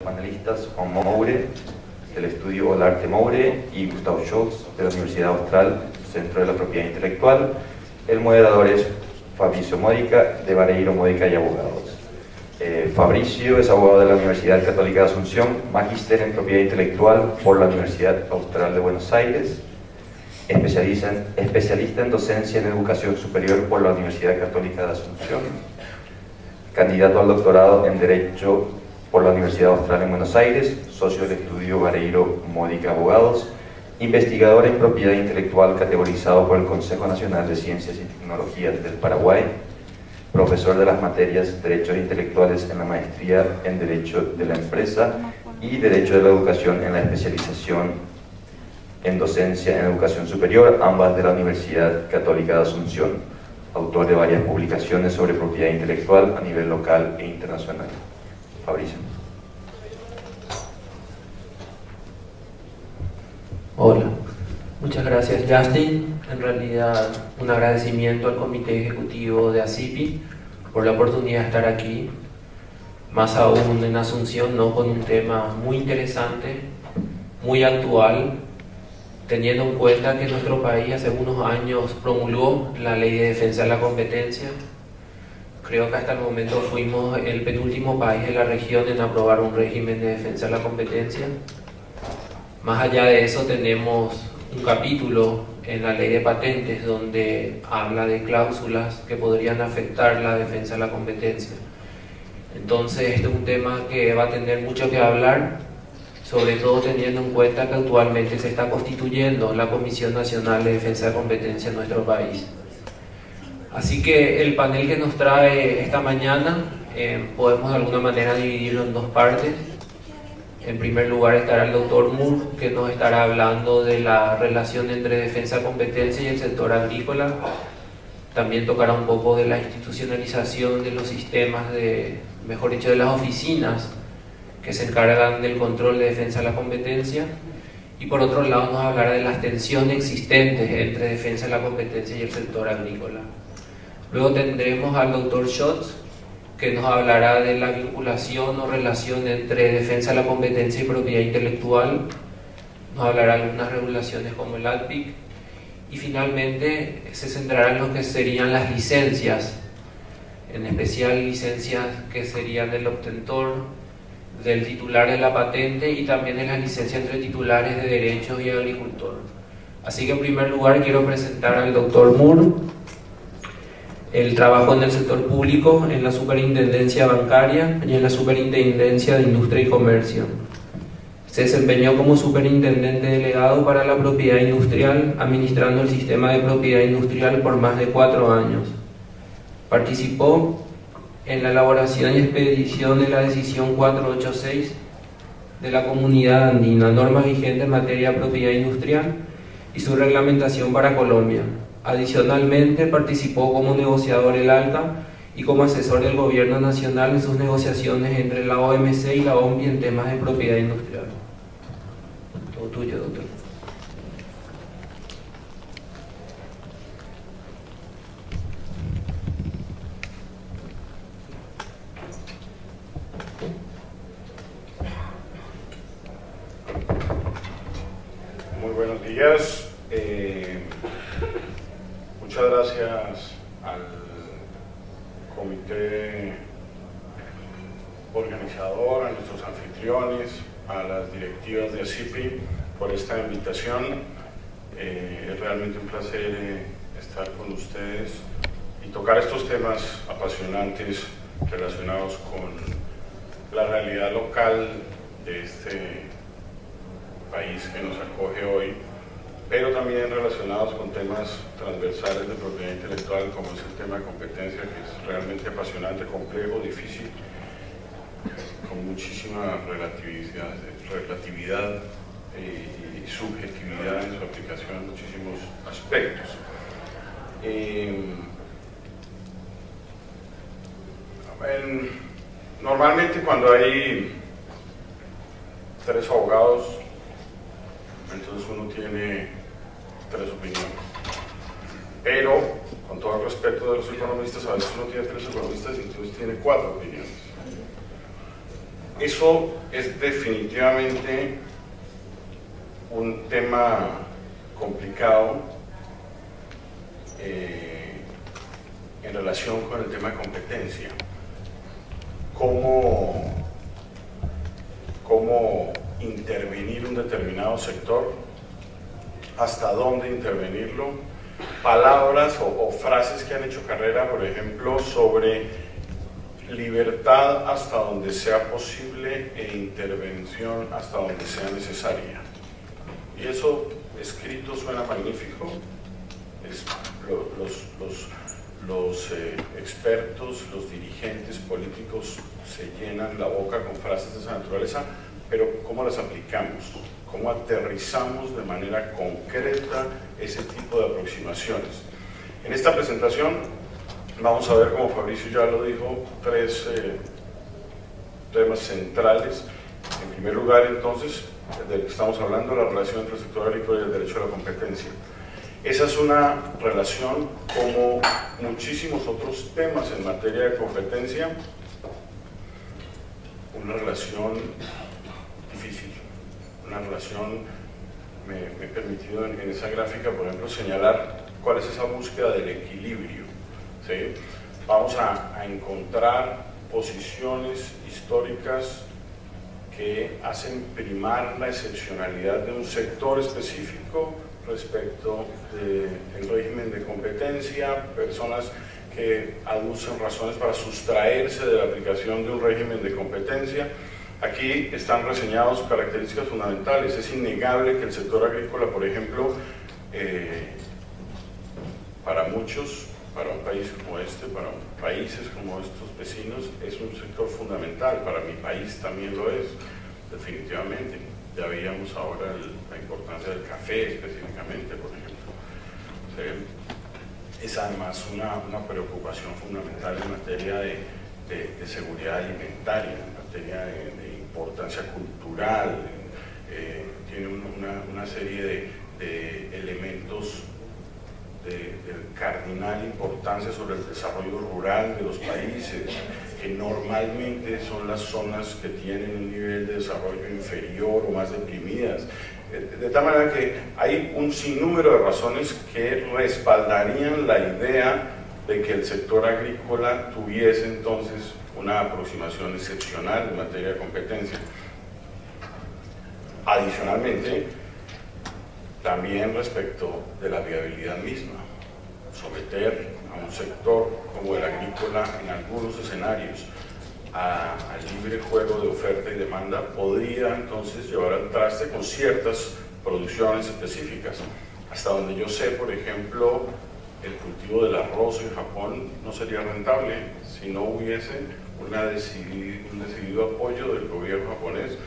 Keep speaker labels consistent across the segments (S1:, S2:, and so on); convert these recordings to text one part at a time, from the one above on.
S1: panelistas Juan Moure, del estudio Olarte Moure, y Gustavo Scholz, de la Universidad Austral, Centro de la Propiedad Intelectual. El moderador es Fabricio Módica, de Vareiro Módica y Abogados. Fabricio es abogado de la Universidad Católica de Asunción, magíster en Propiedad Intelectual por la Universidad Austral de Buenos Aires, especialista en docencia en educación superior por la Universidad Católica de Asunción, candidato al doctorado en Derecho por la Universidad Austral en Buenos Aires, socio del estudio Vareiro Módica Abogados, investigador en propiedad intelectual categorizado por el Consejo Nacional de Ciencias y Tecnologías del Paraguay, profesor de las materias Derechos Intelectuales en la maestría en Derecho de la Empresa y Derecho de la Educación en la especialización en Docencia en Educación Superior, ambas de la Universidad Católica de Asunción, autor de varias publicaciones sobre propiedad intelectual a nivel local e internacional. Fabricio.
S2: Hola, muchas gracias Justin. En realidad un agradecimiento al Comité Ejecutivo de ACIPI por la oportunidad de estar aquí, más aún en Asunción, ¿no? Con un tema muy interesante, muy actual, teniendo en cuenta que nuestro país hace unos años promulgó la Ley de Defensa de la Competencia. Creo que hasta el momento fuimos el penúltimo país de la región en aprobar un régimen de defensa de la competencia. Más allá de eso, tenemos un capítulo en la Ley de Patentes donde habla de cláusulas que podrían afectar la defensa de la competencia. Entonces, este es un tema que va a tener mucho que hablar, sobre todo teniendo en cuenta que actualmente se está constituyendo la Comisión Nacional de Defensa de la Competencia en nuestro país. Así que el panel que nos trae esta mañana podemos de alguna manera dividirlo en dos partes. En primer lugar estará el doctor Moore, que nos estará hablando de la relación entre defensa, competencia y el sector agrícola. También tocará un poco de la institucionalización de los sistemas, mejor dicho, de las oficinas que se encargan del control de defensa de la competencia. Y por otro lado nos hablará de las tensiones existentes entre defensa de la competencia y el sector agrícola. Luego tendremos al doctor Scholz, que nos hablará de la vinculación o relación entre defensa de la competencia y propiedad intelectual. Nos hablará de algunas regulaciones como el ADPIC. Y finalmente se centrará en lo que serían las licencias, en especial licencias que serían del obtentor, del titular de la patente y también de las licencias entre titulares de derechos y agricultor. Así que en primer lugar quiero presentar al doctor Moore. Él trabajó en el sector público, en la Superintendencia Bancaria y en la Superintendencia de Industria y Comercio. Se desempeñó como superintendente delegado para la propiedad industrial, administrando el sistema de propiedad industrial por más de 4 años. Participó en la elaboración y expedición de la decisión 486 de la Comunidad Andina, normas vigentes en materia de propiedad industrial y su reglamentación para Colombia. Adicionalmente, participó como negociador el ALCA y como asesor del Gobierno Nacional en sus negociaciones entre la OMC y la OMPI en temas de propiedad industrial. Todo tuyo, doctor.
S3: Muy buenos días. Muchas gracias al comité organizador, a nuestros anfitriones, a las directivas de ACIPI por esta invitación. Es realmente un placer estar con ustedes y tocar estos temas apasionantes relacionados con la realidad local de este país que nos acoge hoy, pero también relacionados con temas transversales de propiedad intelectual, como es el tema de competencia, que es realmente apasionante, complejo, difícil, con muchísima relatividad y subjetividad en su aplicación en muchísimos aspectos. Normalmente cuando hay 3 abogados, entonces uno tiene 3 opiniones, pero con todo el respeto de los economistas, a veces uno tiene 3 economistas y entonces tiene 4 opiniones. Eso es definitivamente un tema complicado en relación con el tema de competencia. ¿Cómo intervenir un determinado sector? ¿Hasta dónde intervenirlo? Palabras o frases que han hecho carrera, por ejemplo, sobre libertad hasta donde sea posible e intervención hasta donde sea necesaria. Y eso escrito suena magnífico. Los expertos, los dirigentes políticos se llenan la boca con frases de esa naturaleza, pero ¿cómo las aplicamos? ¿Cómo aterrizamos de manera concreta ese tipo de aproximaciones? En esta presentación vamos a ver, como Fabricio ya lo dijo, tres temas centrales. En primer lugar, entonces, del que estamos hablando, la relación entre el sector agrícola y el derecho a la competencia. Esa es una relación, como muchísimos otros temas en materia de competencia, una relación difícil, una relación, me he permitido en esa gráfica, por ejemplo, señalar cuál es esa búsqueda del equilibrio, ¿sí? Vamos a encontrar posiciones históricas que hacen primar la excepcionalidad de un sector específico respecto del régimen de competencia, personas que aducen razones para sustraerse de la aplicación de un régimen de competencia. Aquí están reseñadas características fundamentales. Es innegable que el sector agrícola, por ejemplo, para muchos, para un país como este, para países como estos vecinos, es un sector fundamental. Para mi país también lo es, definitivamente. Ya veíamos ahora la importancia del café específicamente, por ejemplo. Es además una preocupación fundamental en materia de seguridad alimentaria, en materia de importancia cultural, tiene una serie de elementos de cardinal importancia sobre el desarrollo rural de los países, que normalmente son las zonas que tienen un nivel de desarrollo inferior o más deprimidas. De tal manera que hay un sinnúmero de razones que respaldarían la idea de que el sector agrícola tuviese entonces una aproximación excepcional en materia de competencia. Adicionalmente, también respecto de la viabilidad misma, someter a un sector como el agrícola en algunos escenarios al libre juego de oferta y demanda podría entonces llevar al traste con ciertas producciones específicas. Hasta donde yo sé, por ejemplo, el cultivo del arroz en Japón no sería rentable si no hubiese un decidido apoyo del gobierno japonés,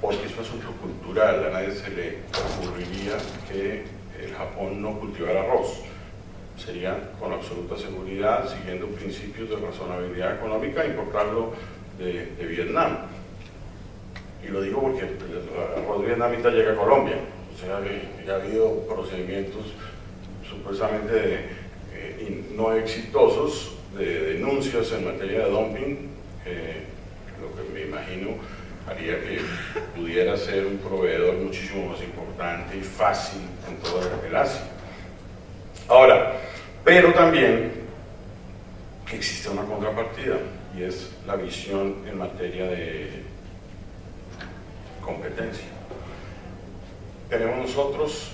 S3: porque es un asunto cultural. A nadie se le ocurriría que el Japón no cultivara arroz. Sería con absoluta seguridad, siguiendo principios de razonabilidad económica, importarlo de Vietnam. Y lo digo porque el arroz vietnamita llega a Colombia. O sea, ya ha habido procedimientos supuestamente no exitosos de denuncias en materia de dumping, lo que me imagino haría que pudiera ser un proveedor muchísimo más importante y fácil en toda el Asia. Ahora, pero también existe una contrapartida, y es la visión en materia de competencia. Tenemos nosotros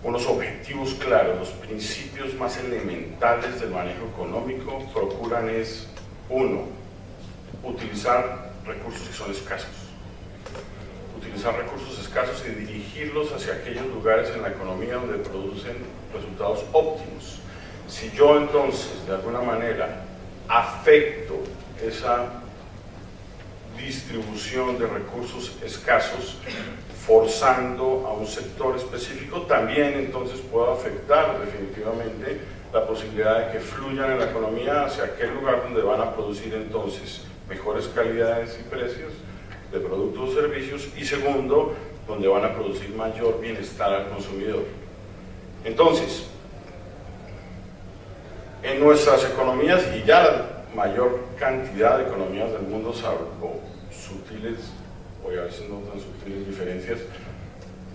S3: unos objetivos claros, los principios más elementales del manejo económico procuran es, uno, utilizar recursos que son escasos. Utilizar recursos escasos y dirigirlos hacia aquellos lugares en la economía donde producen resultados óptimos. Si yo entonces, de alguna manera, afecto esa distribución de recursos escasos, forzando a un sector específico, también entonces puedo afectar definitivamente la posibilidad de que fluyan en la economía hacia aquel lugar donde van a producir entonces mejores calidades y precios de productos o servicios, y segundo, donde van a producir mayor bienestar al consumidor. Entonces, en nuestras economías, y ya la mayor cantidad de economías del mundo, salvo sutiles, o a veces no tan sutiles diferencias,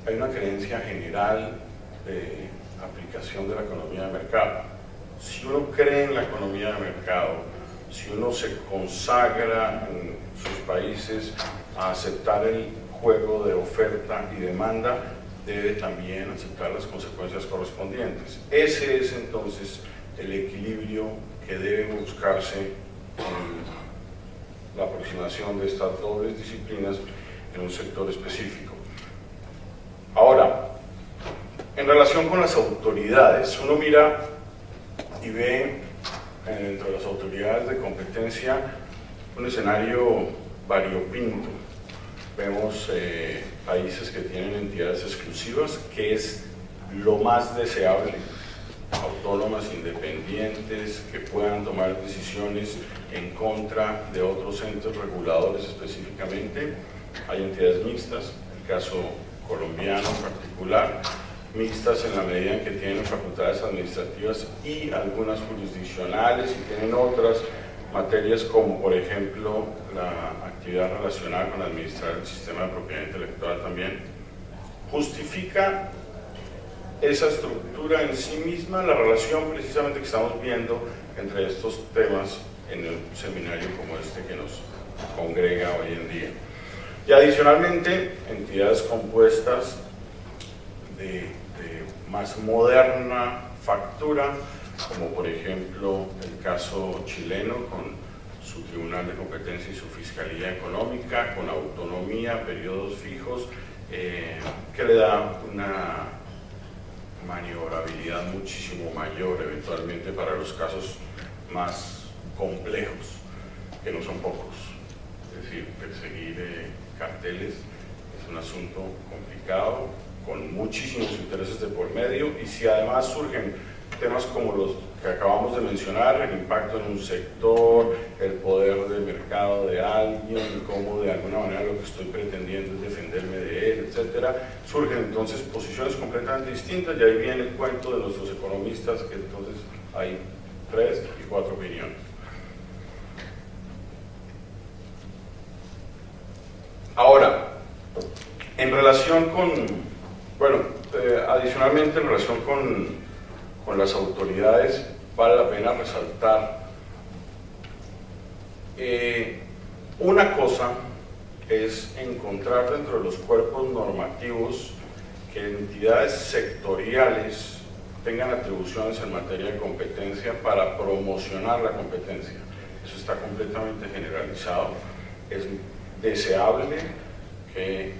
S3: hay una creencia general de aplicación de la economía de mercado. Si uno cree en la economía de mercado, si uno se consagra en sus países a aceptar el juego de oferta y demanda, debe también aceptar las consecuencias correspondientes. Ese es entonces el equilibrio que debe buscarse en la aproximación de estas dobles disciplinas en un sector específico. Ahora, en relación con las autoridades, uno mira y ve dentro de las autoridades de competencia un escenario variopinto. Vemos países que tienen entidades exclusivas, que es lo más deseable, autónomas, independientes, que puedan tomar decisiones en contra de otros entes reguladores específicamente. Hay entidades mixtas, el caso colombiano en particular, mixtas en la medida en que tienen facultades administrativas y algunas jurisdiccionales, y tienen otras materias como por ejemplo la actividad relacionada con administrar el sistema de propiedad intelectual también. Justifica esa estructura en sí misma la relación precisamente que estamos viendo entre estos temas en un seminario como este que nos congrega hoy en día. Y adicionalmente, entidades compuestas de más moderna factura, como por ejemplo el caso chileno con su Tribunal de Competencia y su Fiscalía Económica, con autonomía, periodos fijos, que le da una maniobrabilidad muchísimo mayor eventualmente para los casos más complejos, que no son pocos. Es decir, perseguir carteles es un asunto complicado, con muchísimos intereses de por medio, y si además surgen temas como los que acabamos de mencionar, el impacto en un sector, el poder del mercado de alguien, cómo de alguna manera lo que estoy pretendiendo es defenderme de él, etcétera, surgen entonces posiciones completamente distintas, y ahí viene el cuento de nuestros economistas, que entonces hay 3 y 4 opiniones. Ahora, en relación con, adicionalmente en relación con las autoridades, vale la pena resaltar una cosa es encontrar dentro de los cuerpos normativos que entidades sectoriales tengan atribuciones en materia de competencia para promocionar la competencia. Eso está completamente generalizado. Es deseable que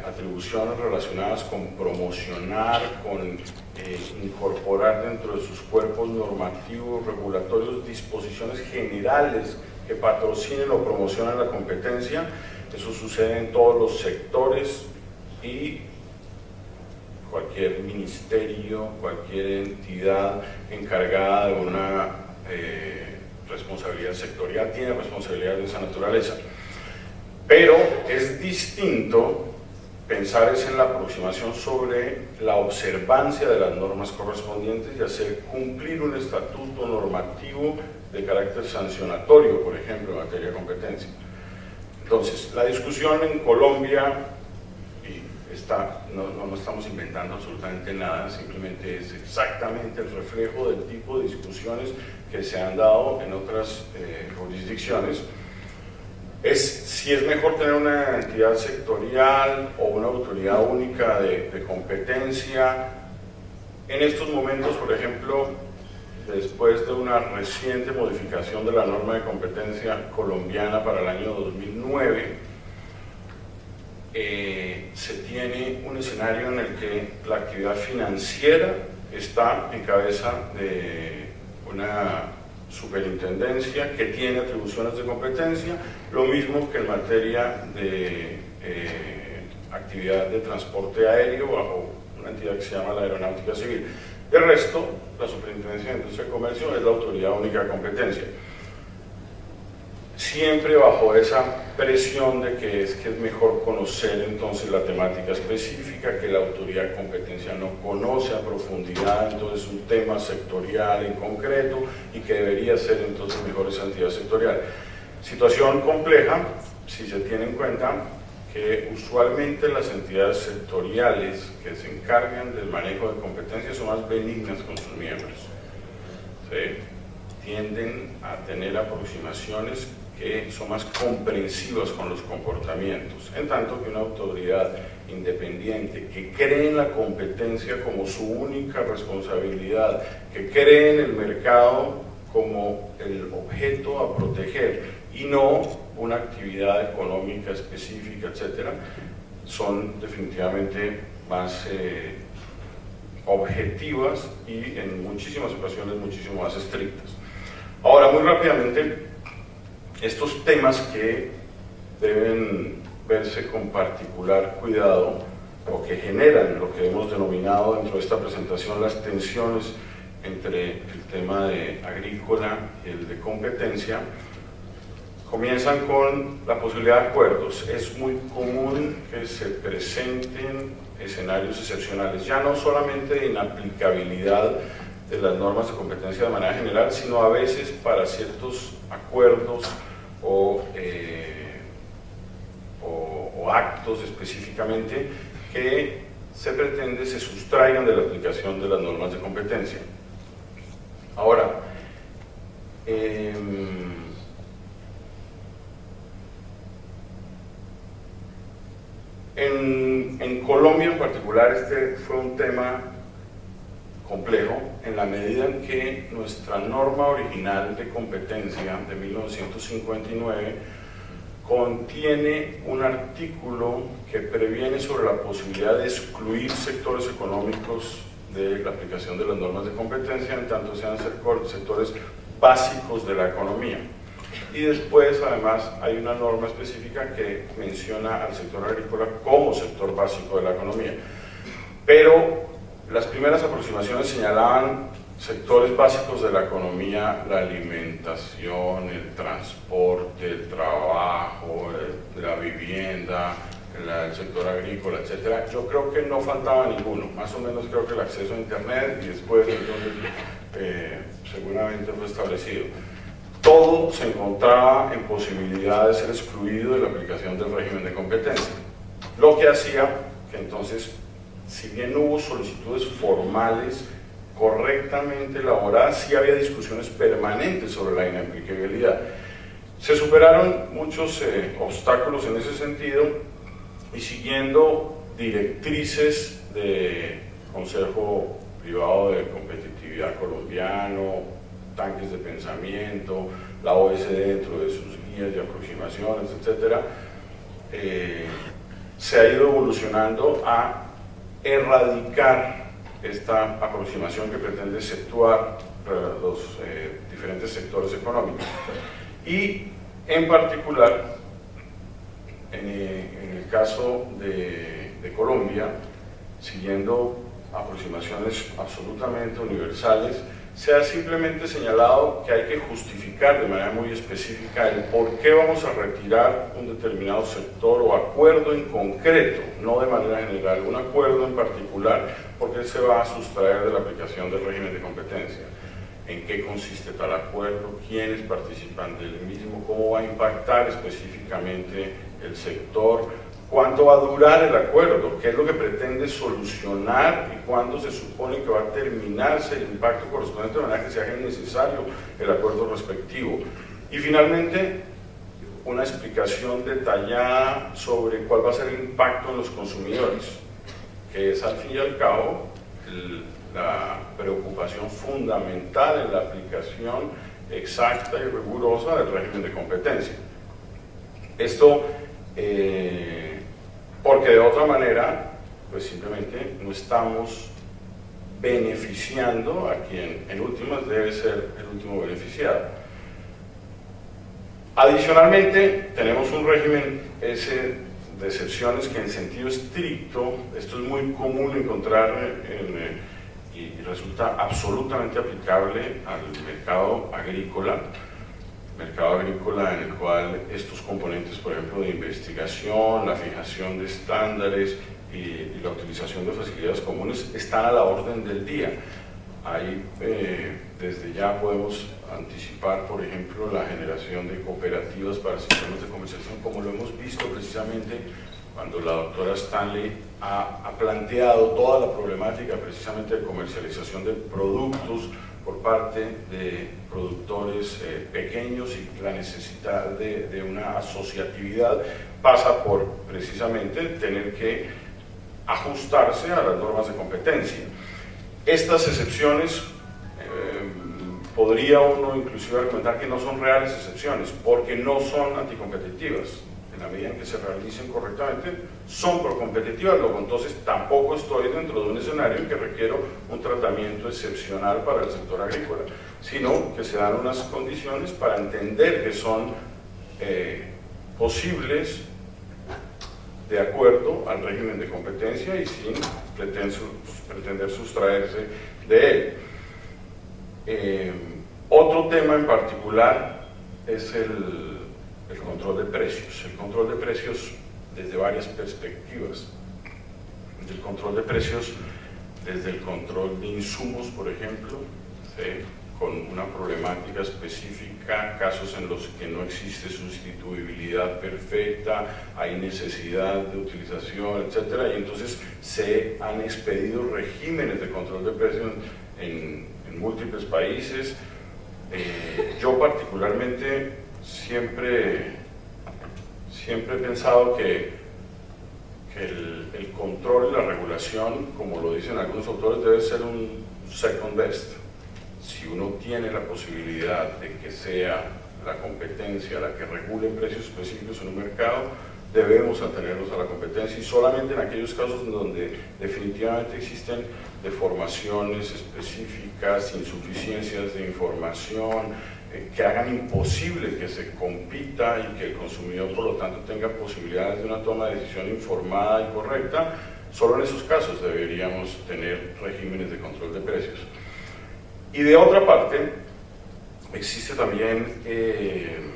S3: atribuciones relacionadas con promocionar, con incorporar dentro de sus cuerpos normativos, regulatorios, disposiciones generales que patrocinen o promocionen la competencia. Eso sucede en todos los sectores, y cualquier ministerio, cualquier entidad encargada de una responsabilidad sectorial tiene responsabilidades de esa naturaleza. Pero es distinto pensar en la aproximación sobre la observancia de las normas correspondientes y hacer cumplir un estatuto normativo de carácter sancionatorio, por ejemplo, en materia de competencia. Entonces, la discusión en Colombia, y no estamos inventando absolutamente nada, simplemente es exactamente el reflejo del tipo de discusiones que se han dado en otras jurisdicciones, es si es mejor tener una entidad sectorial o una autoridad única de competencia. En estos momentos, por ejemplo, después de una reciente modificación de la norma de competencia colombiana para el año 2009, se tiene un escenario en el que la actividad financiera está en cabeza de una superintendencia que tiene atribuciones de competencia, lo mismo que en materia de actividad de transporte aéreo bajo una entidad que se llama la Aeronáutica Civil. De resto, la Superintendencia de Industria y Comercio es la autoridad única de competencia. Siempre bajo esa presión de que es mejor conocer entonces la temática específica, que la autoridad de competencia no conoce a profundidad entonces un tema sectorial en concreto, y que debería ser entonces mejor esa entidad sectorial. Situación compleja, si se tiene en cuenta que usualmente las entidades sectoriales que se encargan del manejo de competencias son más benignas con sus miembros. ¿Sí? Tienden a tener aproximaciones que son más comprensivas con los comportamientos, en tanto que una autoridad independiente que cree en la competencia como su única responsabilidad, que cree en el mercado como el objeto a proteger y no una actividad económica específica, etcétera, son definitivamente más objetivas y en muchísimas ocasiones muchísimo más estrictas. Ahora, muy rápidamente, estos temas que deben verse con particular cuidado o que generan lo que hemos denominado dentro de esta presentación las tensiones entre el tema de agrícola y el de competencia, comienzan con la posibilidad de acuerdos. Es muy común que se presenten escenarios excepcionales, ya no solamente de inaplicabilidad de las normas de competencia de manera general, sino a veces para ciertos acuerdos o actos específicamente que se pretende se sustraigan de la aplicación de las normas de competencia. Ahora, en Colombia en particular este fue un tema complejo en la medida en que nuestra norma original de competencia de 1959 contiene un artículo que previene sobre la posibilidad de excluir sectores económicos de la aplicación de las normas de competencia en tanto sean sectores básicos de la economía. Y después, además, hay una norma específica que menciona al sector agrícola como sector básico de la economía. Pero las primeras aproximaciones señalaban sectores básicos de la economía, la alimentación, el transporte, el trabajo, la vivienda, el sector agrícola, etc. Yo creo que no faltaba ninguno, más o menos creo que el acceso a internet y después entonces seguramente fue establecido. Todo se encontraba en posibilidad de ser excluido de la aplicación del régimen de competencia, lo que hacía que entonces, si bien no hubo solicitudes formales correctamente elaboradas, sí había discusiones permanentes sobre la inaplicabilidad. Se superaron muchos obstáculos en ese sentido y siguiendo directrices del Consejo Privado de Competitividad colombiano, tanques de pensamiento, la OECD dentro de sus guías de aproximaciones, etc., se ha ido evolucionando a erradicar esta aproximación que pretende exceptuar los diferentes sectores económicos. Y en particular, en el caso de Colombia, siguiendo aproximaciones absolutamente universales, se ha simplemente señalado que hay que justificar de manera muy específica el por qué vamos a retirar un determinado sector o acuerdo en concreto, no de manera general, un acuerdo en particular, porque se va a sustraer de la aplicación del régimen de competencia. ¿En qué consiste tal acuerdo? ¿Quiénes participan del mismo? ¿Cómo va a impactar específicamente el sector? ¿Cuánto va a durar el acuerdo? ¿Qué es lo que pretende solucionar y cuándo se supone que va a terminarse el impacto correspondiente de manera que se haga innecesario el acuerdo respectivo? Y finalmente, una explicación detallada sobre cuál va a ser el impacto en los consumidores, que es al fin y al cabo la preocupación fundamental en la aplicación exacta y rigurosa del régimen de competencia. Esto porque de otra manera, pues simplemente no estamos beneficiando a quien en últimas debe ser el último beneficiado. Adicionalmente, tenemos un régimen de excepciones que en sentido estricto, esto es muy común encontrar y resulta absolutamente aplicable al mercado agrícola en el cual estos componentes, por ejemplo, de investigación, la fijación de estándares y la utilización de facilidades comunes están a la orden del día. Ahí desde ya podemos anticipar, por ejemplo, la generación de cooperativas para sistemas de comercialización, como lo hemos visto precisamente cuando la doctora Stanley ha planteado toda la problemática precisamente de comercialización de productos por parte de productores pequeños, y la necesidad de una asociatividad pasa por precisamente tener que ajustarse a las normas de competencia. Estas excepciones podría uno inclusive argumentar que no son reales excepciones, porque no son anticompetitivas. En la medida en que se realicen correctamente, son procompetitivas, luego entonces tampoco estoy dentro de un escenario en que requiero un tratamiento excepcional para el sector agrícola, sino que se dan unas condiciones para entender que son posibles de acuerdo al régimen de competencia y sin pretender sustraerse de él. Otro tema en particular es el control de precios. El control de precios desde varias perspectivas. El control de precios desde el control de insumos, por ejemplo, ¿sí?, con una problemática específica, casos en los que no existe sustituibilidad perfecta, hay necesidad de utilización, etcétera, y entonces se han expedido regímenes de control de precios en múltiples países. Yo particularmente siempre he pensado que el control y la regulación, como lo dicen algunos autores, debe ser un second best. Si uno tiene la posibilidad de que sea la competencia la que regule precios específicos en un mercado, debemos atenernos a la competencia, y solamente en aquellos casos donde definitivamente existen deformaciones específicas, insuficiencias de información, que hagan imposible que se compita y que el consumidor por lo tanto tenga posibilidades de una toma de decisión informada y correcta, solo en esos casos deberíamos tener regímenes de control de precios. Y de otra parte, existe también en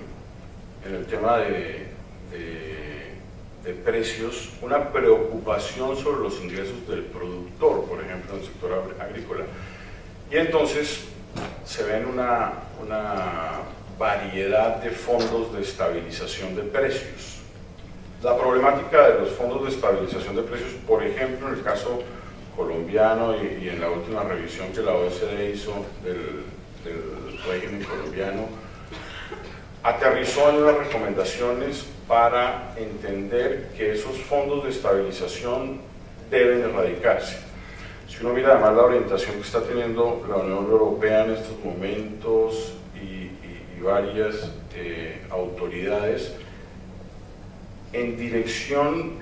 S3: el tema de precios una preocupación sobre los ingresos del productor, por ejemplo, en el sector agrícola. Y entonces se ven una variedad de fondos de estabilización de precios. La problemática de los fondos de estabilización de precios, por ejemplo, en el caso colombiano y en la última revisión que la OECD hizo del régimen colombiano, aterrizó en unas recomendaciones para entender que esos fondos de estabilización deben erradicarse. Si uno mira además la orientación que está teniendo la Unión Europea en estos momentos y varias autoridades en dirección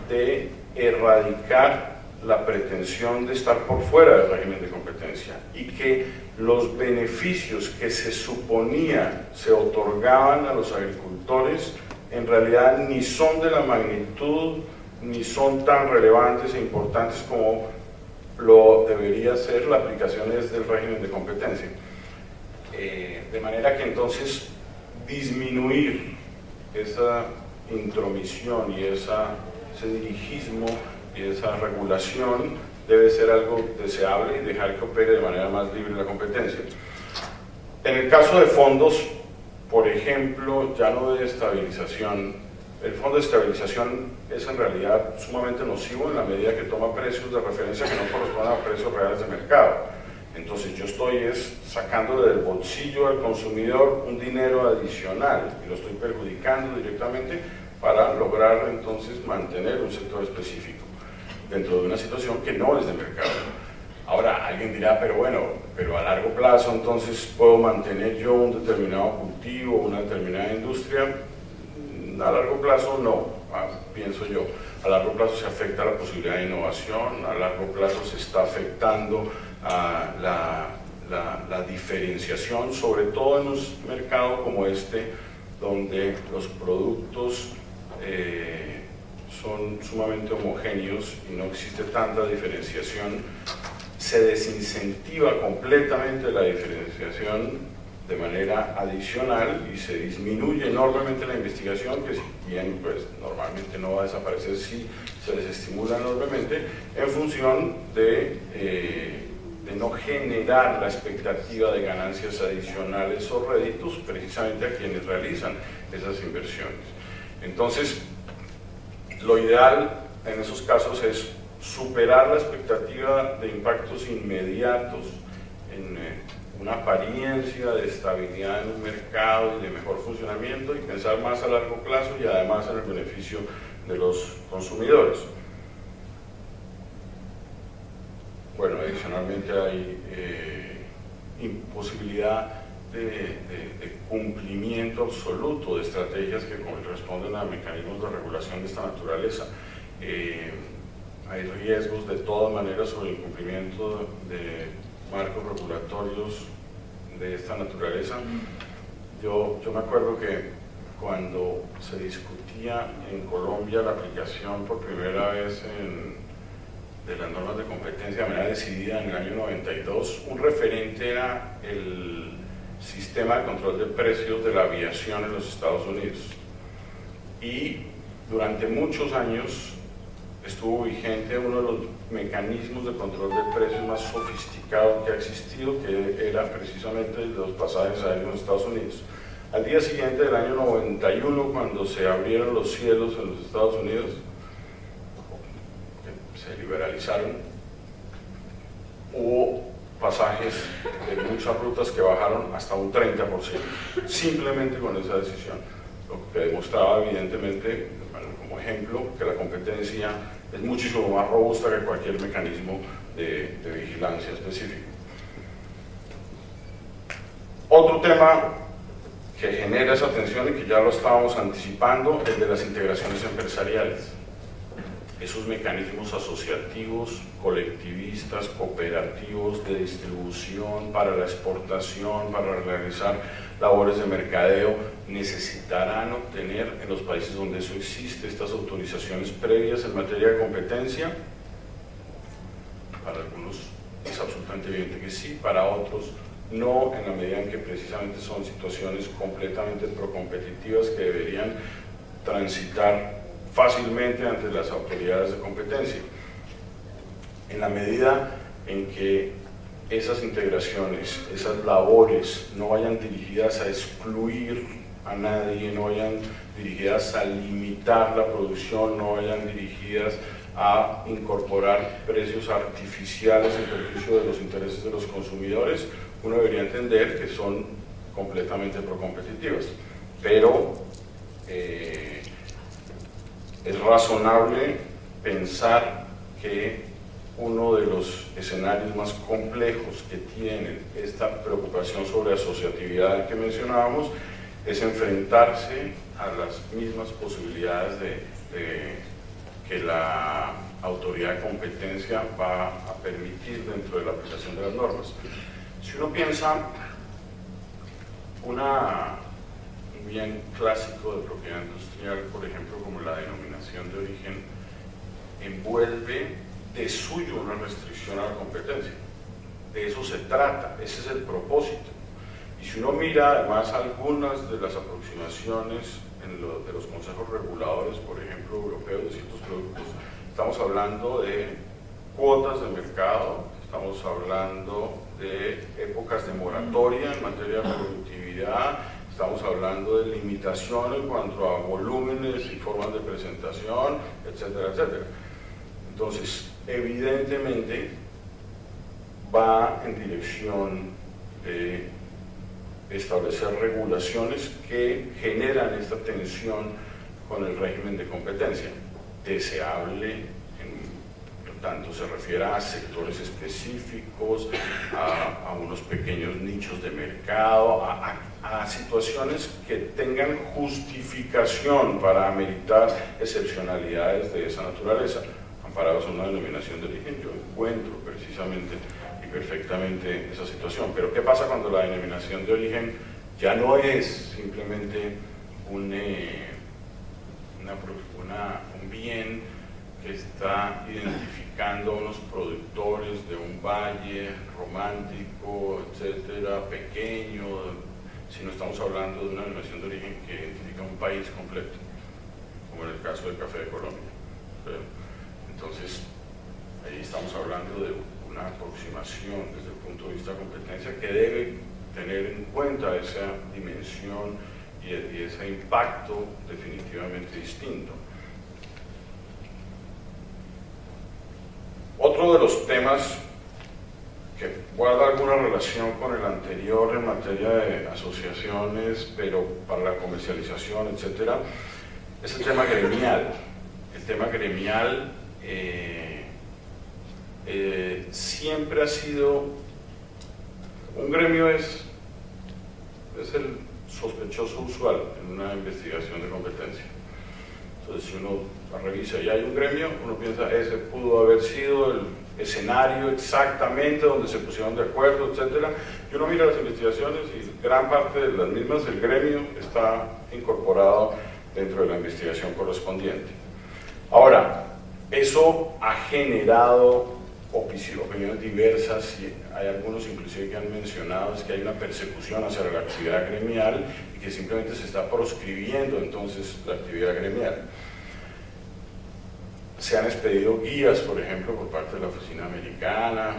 S3: de erradicar la pretensión de estar por fuera del régimen de competencia, y que los beneficios que se suponía se otorgaban a los agricultores en realidad ni son de la magnitud ni son tan relevantes e importantes como lo debería ser la aplicación del régimen de competencia. De manera que entonces disminuir esa intromisión y ese dirigismo y esa regulación debe ser algo deseable y dejar que opere de manera más libre la competencia. En el caso de fondos, por ejemplo, ya no de estabilización, el fondo de estabilización es en realidad sumamente nocivo en la medida que toma precios de referencia que no corresponden a precios reales de mercado. Entonces yo estoy sacándole del bolsillo al consumidor un dinero adicional y lo estoy perjudicando directamente para lograr entonces mantener un sector específico dentro de una situación que no es de mercado. Ahora alguien dirá, pero bueno, pero a largo plazo entonces puedo mantener yo un determinado cultivo, una determinada industria. A largo plazo no, pienso yo. A largo plazo se afecta la posibilidad de innovación, a largo plazo se está afectando la diferenciación, sobre todo en un mercado como este, donde los productos son sumamente homogéneos y no existe tanta diferenciación. Se desincentiva completamente la diferenciación de manera adicional y se disminuye enormemente la investigación, que si bien pues, normalmente no va a desaparecer, sí se desestimula enormemente en función de de no generar la expectativa de ganancias adicionales o réditos precisamente a quienes realizan esas inversiones. Entonces, lo ideal en esos casos es superar la expectativa de impactos inmediatos en una apariencia de estabilidad en un mercado y de mejor funcionamiento y pensar más a largo plazo y además en el beneficio de los consumidores. Bueno, adicionalmente hay imposibilidad de cumplimiento absoluto de estrategias que corresponden a mecanismos de regulación de esta naturaleza. Hay riesgos de todas maneras sobre el incumplimiento de marcos regulatorios de esta naturaleza. Yo me acuerdo que cuando se discutía en Colombia la aplicación por primera vez de las normas de competencia de manera decidida en el año 92, un referente era el sistema de control de precios de la aviación en los Estados Unidos. Y durante muchos años estuvo vigente uno de los mecanismos de control de precios más sofisticados que ha existido, que era precisamente los pasajes aéreos en los Estados Unidos. Al día siguiente del año 91, cuando se abrieron los cielos en los Estados Unidos, se liberalizaron, hubo pasajes de muchas rutas que bajaron hasta un 30%, simplemente con esa decisión, lo que demostraba evidentemente, como ejemplo, que la competencia es muchísimo más robusta que cualquier mecanismo de vigilancia específico. Otro tema que genera esa tensión y que ya lo estábamos anticipando es de las integraciones empresariales. Esos mecanismos asociativos, colectivistas, cooperativos de distribución para la exportación, para realizar labores de mercadeo, necesitarán obtener en los países donde eso existe estas autorizaciones previas en materia de competencia. Para algunos es absolutamente evidente que sí, para otros no, en la medida en que precisamente son situaciones completamente procompetitivas que deberían transitar fácilmente ante las autoridades de competencia. En la medida en que esas integraciones, esas labores no vayan dirigidas a excluir a nadie, no vayan dirigidas a limitar la producción, no vayan dirigidas a incorporar precios artificiales en perjuicio de los intereses de los consumidores, uno debería entender que son completamente procompetitivas. Pero es razonable pensar que uno de los escenarios más complejos que tiene esta preocupación sobre asociatividad que mencionábamos es enfrentarse a las mismas posibilidades de que la autoridad de competencia va a permitir dentro de la aplicación de las normas. Si uno piensa un bien clásico de propiedad industrial, por ejemplo, como la denominación de origen, envuelve de suyo una restricción a la competencia. De eso se trata, ese es el propósito. Y si uno mira además algunas de las aproximaciones de los consejos reguladores, por ejemplo, europeos de ciertos productos, estamos hablando de cuotas de mercado, estamos hablando de épocas de moratoria en materia de productividad, estamos hablando de limitación en cuanto a volúmenes y formas de presentación, etcétera, etcétera. Entonces, evidentemente, va en dirección de establecer regulaciones que generan esta tensión con el régimen de competencia. Deseable, en tanto se refiere a sectores específicos, a unos pequeños nichos de mercado, a situaciones que tengan justificación para ameritar excepcionalidades de esa naturaleza, amparados en una denominación de origen. Yo encuentro precisamente y perfectamente esa situación. Pero ¿qué pasa cuando la denominación de origen ya no es simplemente un bien que está identificando a unos productores de un valle romántico, etcétera, pequeño, sino estamos hablando de una denominación de origen que identifica un país completo, como en el caso del café de Colombia? Entonces, ahí estamos hablando de una aproximación desde el punto de vista de competencia que debe tener en cuenta esa dimensión y ese impacto definitivamente distinto. Otro de los temas que guarda alguna relación con el anterior en materia de asociaciones, pero para la comercialización, etcétera, es el tema gremial. El tema gremial siempre ha sido, un gremio es el sospechoso usual en una investigación de competencia. Entonces, si uno revisa y hay un gremio, uno piensa, ese pudo haber sido el escenario exactamente donde se pusieron de acuerdo, etcétera. Y uno mira las investigaciones y gran parte de las mismas, el gremio está incorporado dentro de la investigación correspondiente. Ahora, eso ha generado opiniones diversas y hay algunos inclusive que han mencionado es que hay una persecución hacia la actividad gremial y que simplemente se está proscribiendo entonces la actividad gremial. Se han expedido guías, por ejemplo, por parte de la oficina americana,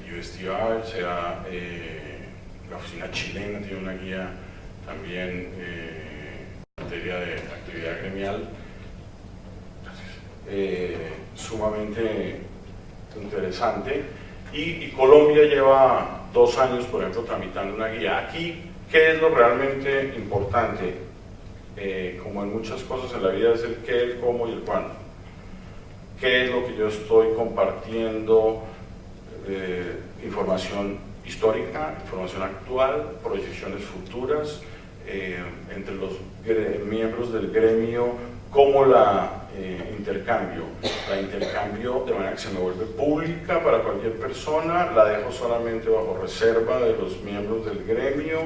S3: el USTR, la oficina chilena tiene una guía también en materia de actividad gremial. Sumamente interesante y Colombia lleva 2 años, por ejemplo, tramitando una guía. Aquí, ¿qué es lo realmente importante? Como en muchas cosas en la vida es el qué, el cómo y el cuándo. ¿Qué es lo que yo estoy compartiendo? Información histórica, información actual, proyecciones futuras, entre los miembros del gremio, ¿cómo la intercambio? La intercambio de manera que se me vuelve pública para cualquier persona, la dejo solamente bajo reserva de los miembros del gremio,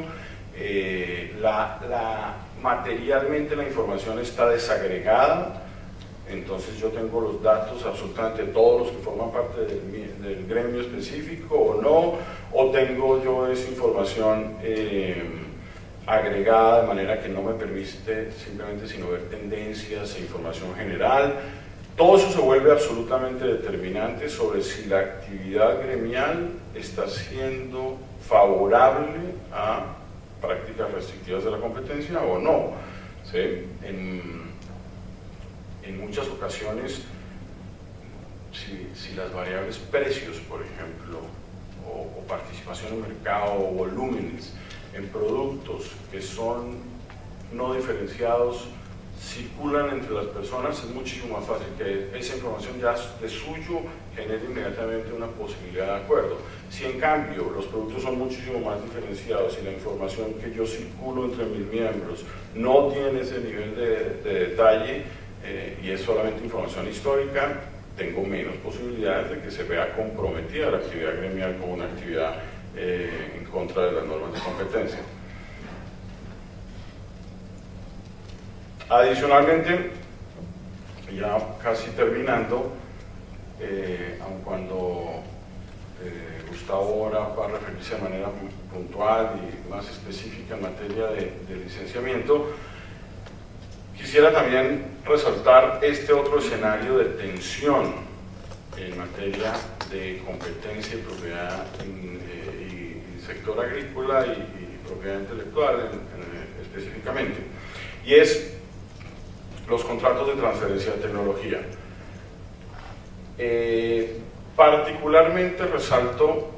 S3: materialmente la información está desagregada, entonces yo tengo los datos absolutamente todos los que forman parte del gremio específico o no, o tengo yo esa información agregada de manera que no me permite simplemente sino ver tendencias e información general. Todo eso se vuelve absolutamente determinante sobre si la actividad gremial está siendo favorable a prácticas restrictivas de la competencia o no. ¿Sí? En muchas ocasiones, si las variables precios, por ejemplo, o participación en mercado, o volúmenes en productos que son no diferenciados circulan entre las personas, es muchísimo más fácil que esa información ya de suyo genere inmediatamente una posibilidad de acuerdo. Si en cambio los productos son muchísimo más diferenciados y la información que yo circulo entre mis miembros no tiene ese nivel de detalle y es solamente información histórica, tengo menos posibilidades de que se vea comprometida la actividad gremial como una actividad en contra de las normas de competencia. Adicionalmente, ya casi terminando, aun cuando Gustavo ahora va a referirse de manera puntual y más específica en materia de licenciamiento, quisiera también resaltar este otro escenario de tensión en materia de competencia y propiedad y sector agrícola y propiedad intelectual específicamente, y es los contratos de transferencia de tecnología. Particularmente resalto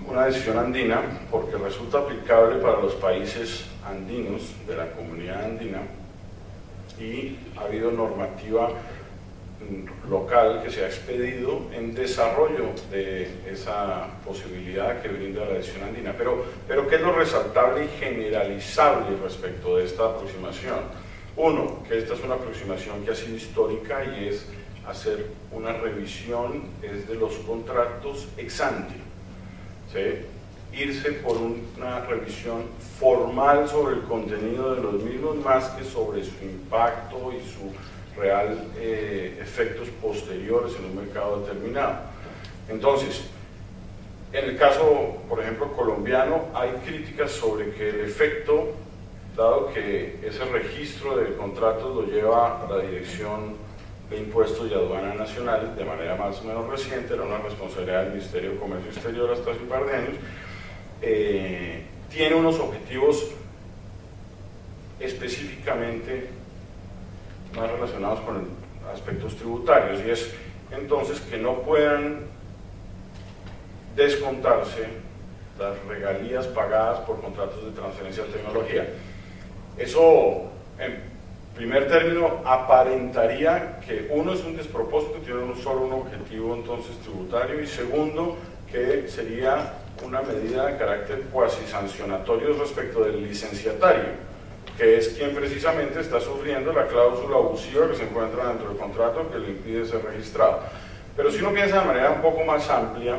S3: una decisión andina porque resulta aplicable para los países andinos de la comunidad andina y ha habido normativa local que se ha expedido en desarrollo de esa posibilidad que brinda la decisión andina. Pero ¿qué es lo resaltable y generalizable respecto de esta aproximación? Uno, que esta es una aproximación que ha sido histórica y es hacer una revisión de los contratos ex ante, ¿sí? Irse por una revisión formal sobre el contenido de los mismos más que sobre su impacto y su real efectos posteriores en un mercado determinado. Entonces, en el caso, por ejemplo, colombiano, hay críticas sobre que el efecto, dado que ese registro de contratos lo lleva a la Dirección de Impuestos y Aduana Nacional, de manera más o menos reciente, era una responsabilidad del Ministerio de Comercio Exterior hasta hace un par de años, tiene unos objetivos específicamente más relacionados con aspectos tributarios, y es entonces que no puedan descontarse las regalías pagadas por contratos de transferencia de tecnología. Eso, en primer término, aparentaría que uno es un despropósito, tiene solo un objetivo entonces tributario, y segundo, que sería una medida de carácter cuasi sancionatorio respecto del licenciatario, que es quien precisamente está sufriendo la cláusula abusiva que se encuentra dentro del contrato que le impide ser registrado. Pero si uno piensa de manera un poco más amplia,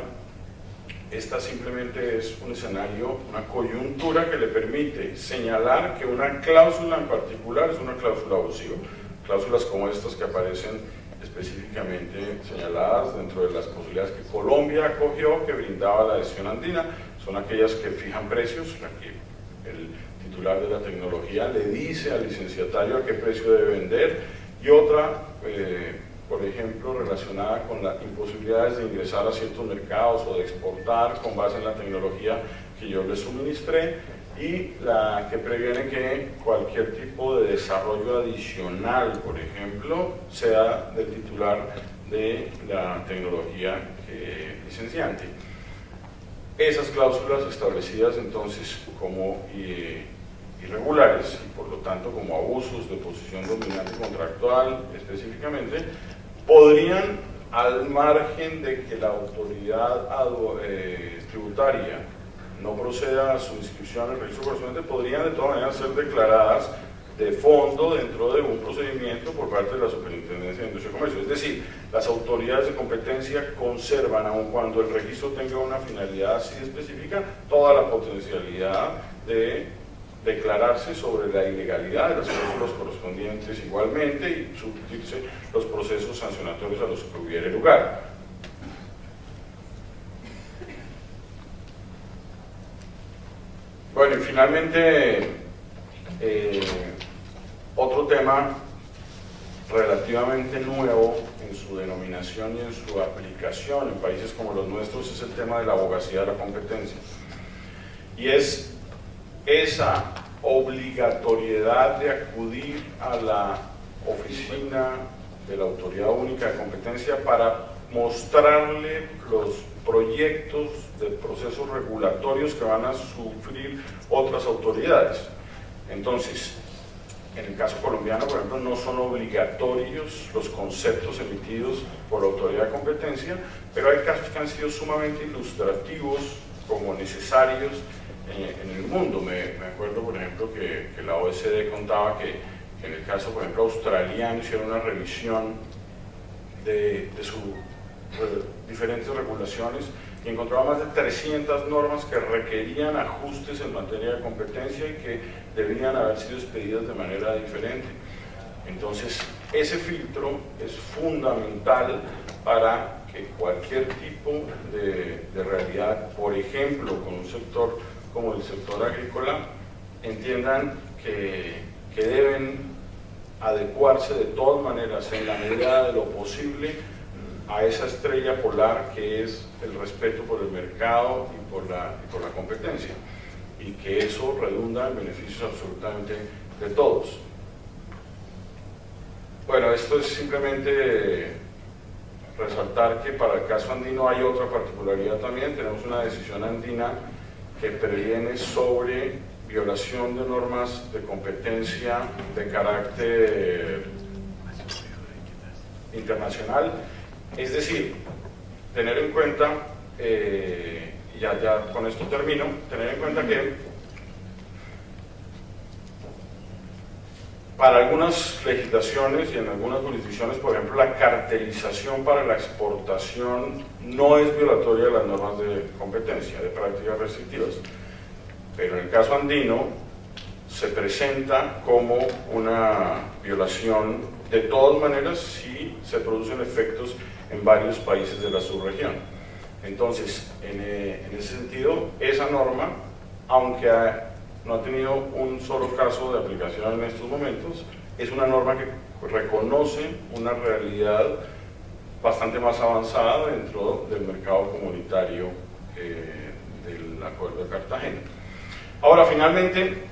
S3: esta simplemente es un escenario, una coyuntura que le permite señalar que una cláusula en particular es una cláusula abusiva. Cláusulas como estas que aparecen específicamente señaladas dentro de las posibilidades que Colombia acogió, que brindaba la adhesión andina, son aquellas que fijan precios, la que el titular de la tecnología le dice al licenciatario a qué precio debe vender, y otra, por ejemplo, relacionada con las imposibilidades de ingresar a ciertos mercados o de exportar con base en la tecnología que yo le suministré, y la que previene que cualquier tipo de desarrollo adicional, por ejemplo, sea del titular de la tecnología licenciante. Esas cláusulas establecidas entonces como irregulares y por lo tanto como abusos de posición dominante contractual específicamente, podrían, al margen de que la autoridad tributaria no proceda a su inscripción en el registro correspondiente, podrían de todas maneras ser declaradas de fondo dentro de un procedimiento por parte de la Superintendencia de Industria y Comercio. Es decir, las autoridades de competencia conservan, aun cuando el registro tenga una finalidad así específica, toda la potencialidad de declararse sobre la ilegalidad de las cláusulas correspondientes igualmente y surtirse los procesos sancionatorios a los que hubiere lugar. Bueno, y finalmente, otro tema relativamente nuevo en su denominación y en su aplicación en países como los nuestros es el tema de la abogacía de la competencia. Y es esa obligatoriedad de acudir a la oficina de la Autoridad Única de Competencia para mostrarle los proyectos de procesos regulatorios que van a sufrir otras autoridades. Entonces, en el caso colombiano, por ejemplo, no son obligatorios los conceptos emitidos por la Autoridad de Competencia, pero hay casos que han sido sumamente ilustrativos como necesarios en el mundo. Me acuerdo, por ejemplo, que la OECD contaba que en el caso, por ejemplo, australiano, hicieron una revisión de sus diferentes regulaciones y encontraba más de 300 normas que requerían ajustes en materia de competencia y que debían haber sido expedidas de manera diferente. Entonces, ese filtro es fundamental para que cualquier tipo de realidad, por ejemplo, con un sector como el sector agrícola, entiendan que deben adecuarse de todas maneras, en la medida de lo posible, a esa estrella polar que es el respeto por el mercado y por la competencia, y que eso redunda en beneficios absolutamente de todos. Bueno, esto es simplemente resaltar que para el caso andino hay otra particularidad también. Tenemos una decisión andina que previene sobre violación de normas de competencia de carácter internacional. Es decir, tener en cuenta, ya con esto termino, tener en cuenta que para algunas legislaciones y en algunas jurisdicciones, por ejemplo, la cartelización para la exportación no es violatoria de las normas de competencia, de prácticas restrictivas. Pero en el caso andino se presenta como una violación de todas maneras si se producen efectos en varios países de la subregión. Entonces, en ese sentido, esa norma, aunque no ha tenido un solo caso de aplicación en estos momentos, es una norma que reconoce una realidad bastante más avanzada dentro del mercado comunitario del Acuerdo de Cartagena. Ahora, finalmente,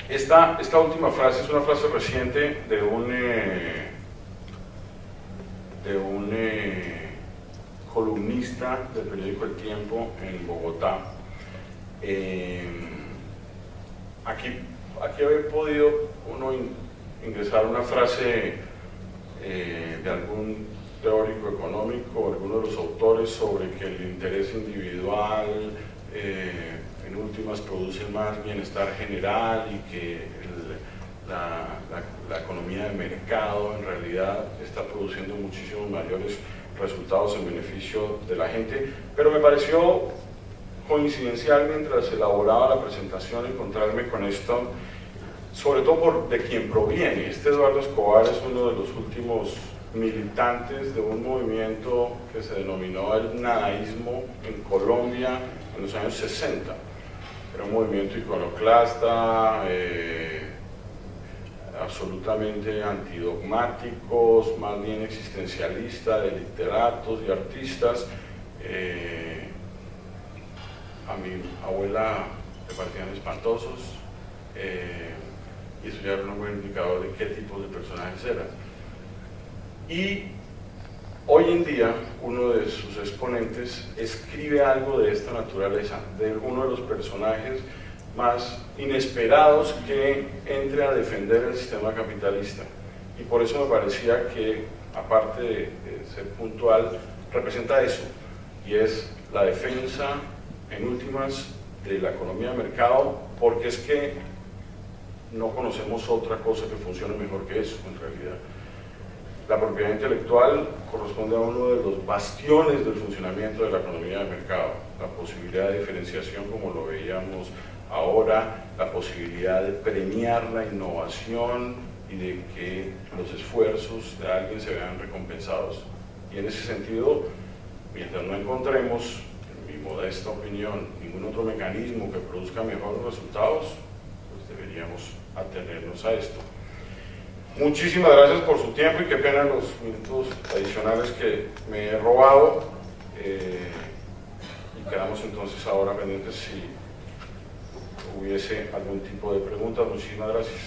S3: esta última frase es una frase reciente de un columnista del periódico El Tiempo en Bogotá. Aquí había podido uno ingresar una frase de algún teórico económico, alguno de los autores, sobre que el interés individual en últimas produce más bienestar general y que la economía de mercado en realidad está produciendo muchísimos mayores resultados en beneficio de la gente, pero me pareció coincidencial mientras elaboraba la presentación encontrarme con esto, sobre todo de quien proviene. Eduardo Escobar es uno de los últimos militantes de un movimiento que se denominó el nadaísmo en Colombia en los años 60. Era un movimiento iconoclasta, absolutamente antidogmáticos, más bien existencialista, de literatos y artistas. A mi abuela le parecían espantosos, y eso ya era un buen indicador de qué tipo de personajes eran. Y hoy en día uno de sus exponentes escribe algo de esta naturaleza, de uno de los personajes más inesperados que entre a defender el sistema capitalista. Y por eso me parecía que, aparte de ser puntual, representa eso, y es la defensa, en últimas, de la economía de mercado, porque es que no conocemos otra cosa que funcione mejor que eso, en realidad. La propiedad intelectual corresponde a uno de los bastiones del funcionamiento de la economía de mercado, la posibilidad de diferenciación, como lo veíamos ahora, la posibilidad de premiar la innovación y de que los esfuerzos de alguien se vean recompensados. Y en ese sentido, mientras no encontremos, en mi modesta opinión, ningún otro mecanismo que produzca mejores resultados, pues deberíamos atenernos a esto. Muchísimas gracias por su tiempo y qué pena los minutos adicionales que me he robado. Y quedamos entonces ahora pendientes si hubiese algún tipo de pregunta. Muchísimas gracias.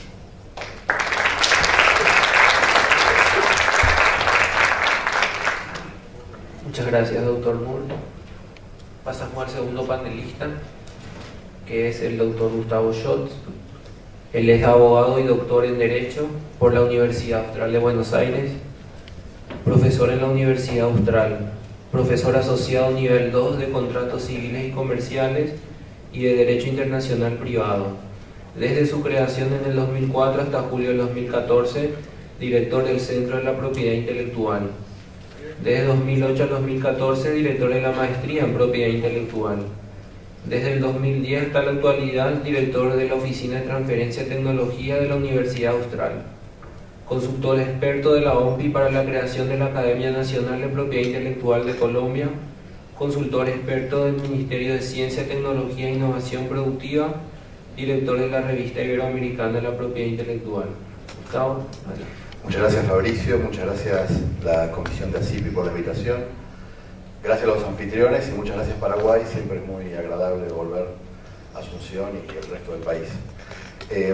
S2: Muchas gracias, doctor Moore. Pasamos al segundo panelista, que es el doctor Gustavo Scholz. Él es abogado y doctor en Derecho por la Universidad Austral de Buenos Aires, profesor en la Universidad Austral, profesor asociado nivel 2 de Contratos Civiles y Comerciales y de Derecho Internacional Privado. Desde su creación en el 2004 hasta julio del 2014, director del Centro de la Propiedad Intelectual. Desde 2008 al 2014, director de la Maestría en Propiedad Intelectual. Desde el 2010 hasta la actualidad, director de la Oficina de Transferencia de Tecnología de la Universidad Austral. Consultor experto de la OMPI para la creación de la Academia Nacional de Propiedad Intelectual de Colombia. Consultor experto del Ministerio de Ciencia, Tecnología e Innovación Productiva. Director de la Revista Iberoamericana de la Propiedad Intelectual. Gustavo, vale.
S4: Muchas gracias, Fabricio, muchas gracias a la Comisión de ACIPI por la invitación. Gracias a los anfitriones y muchas gracias Paraguay, siempre es muy agradable volver a Asunción y el resto del país.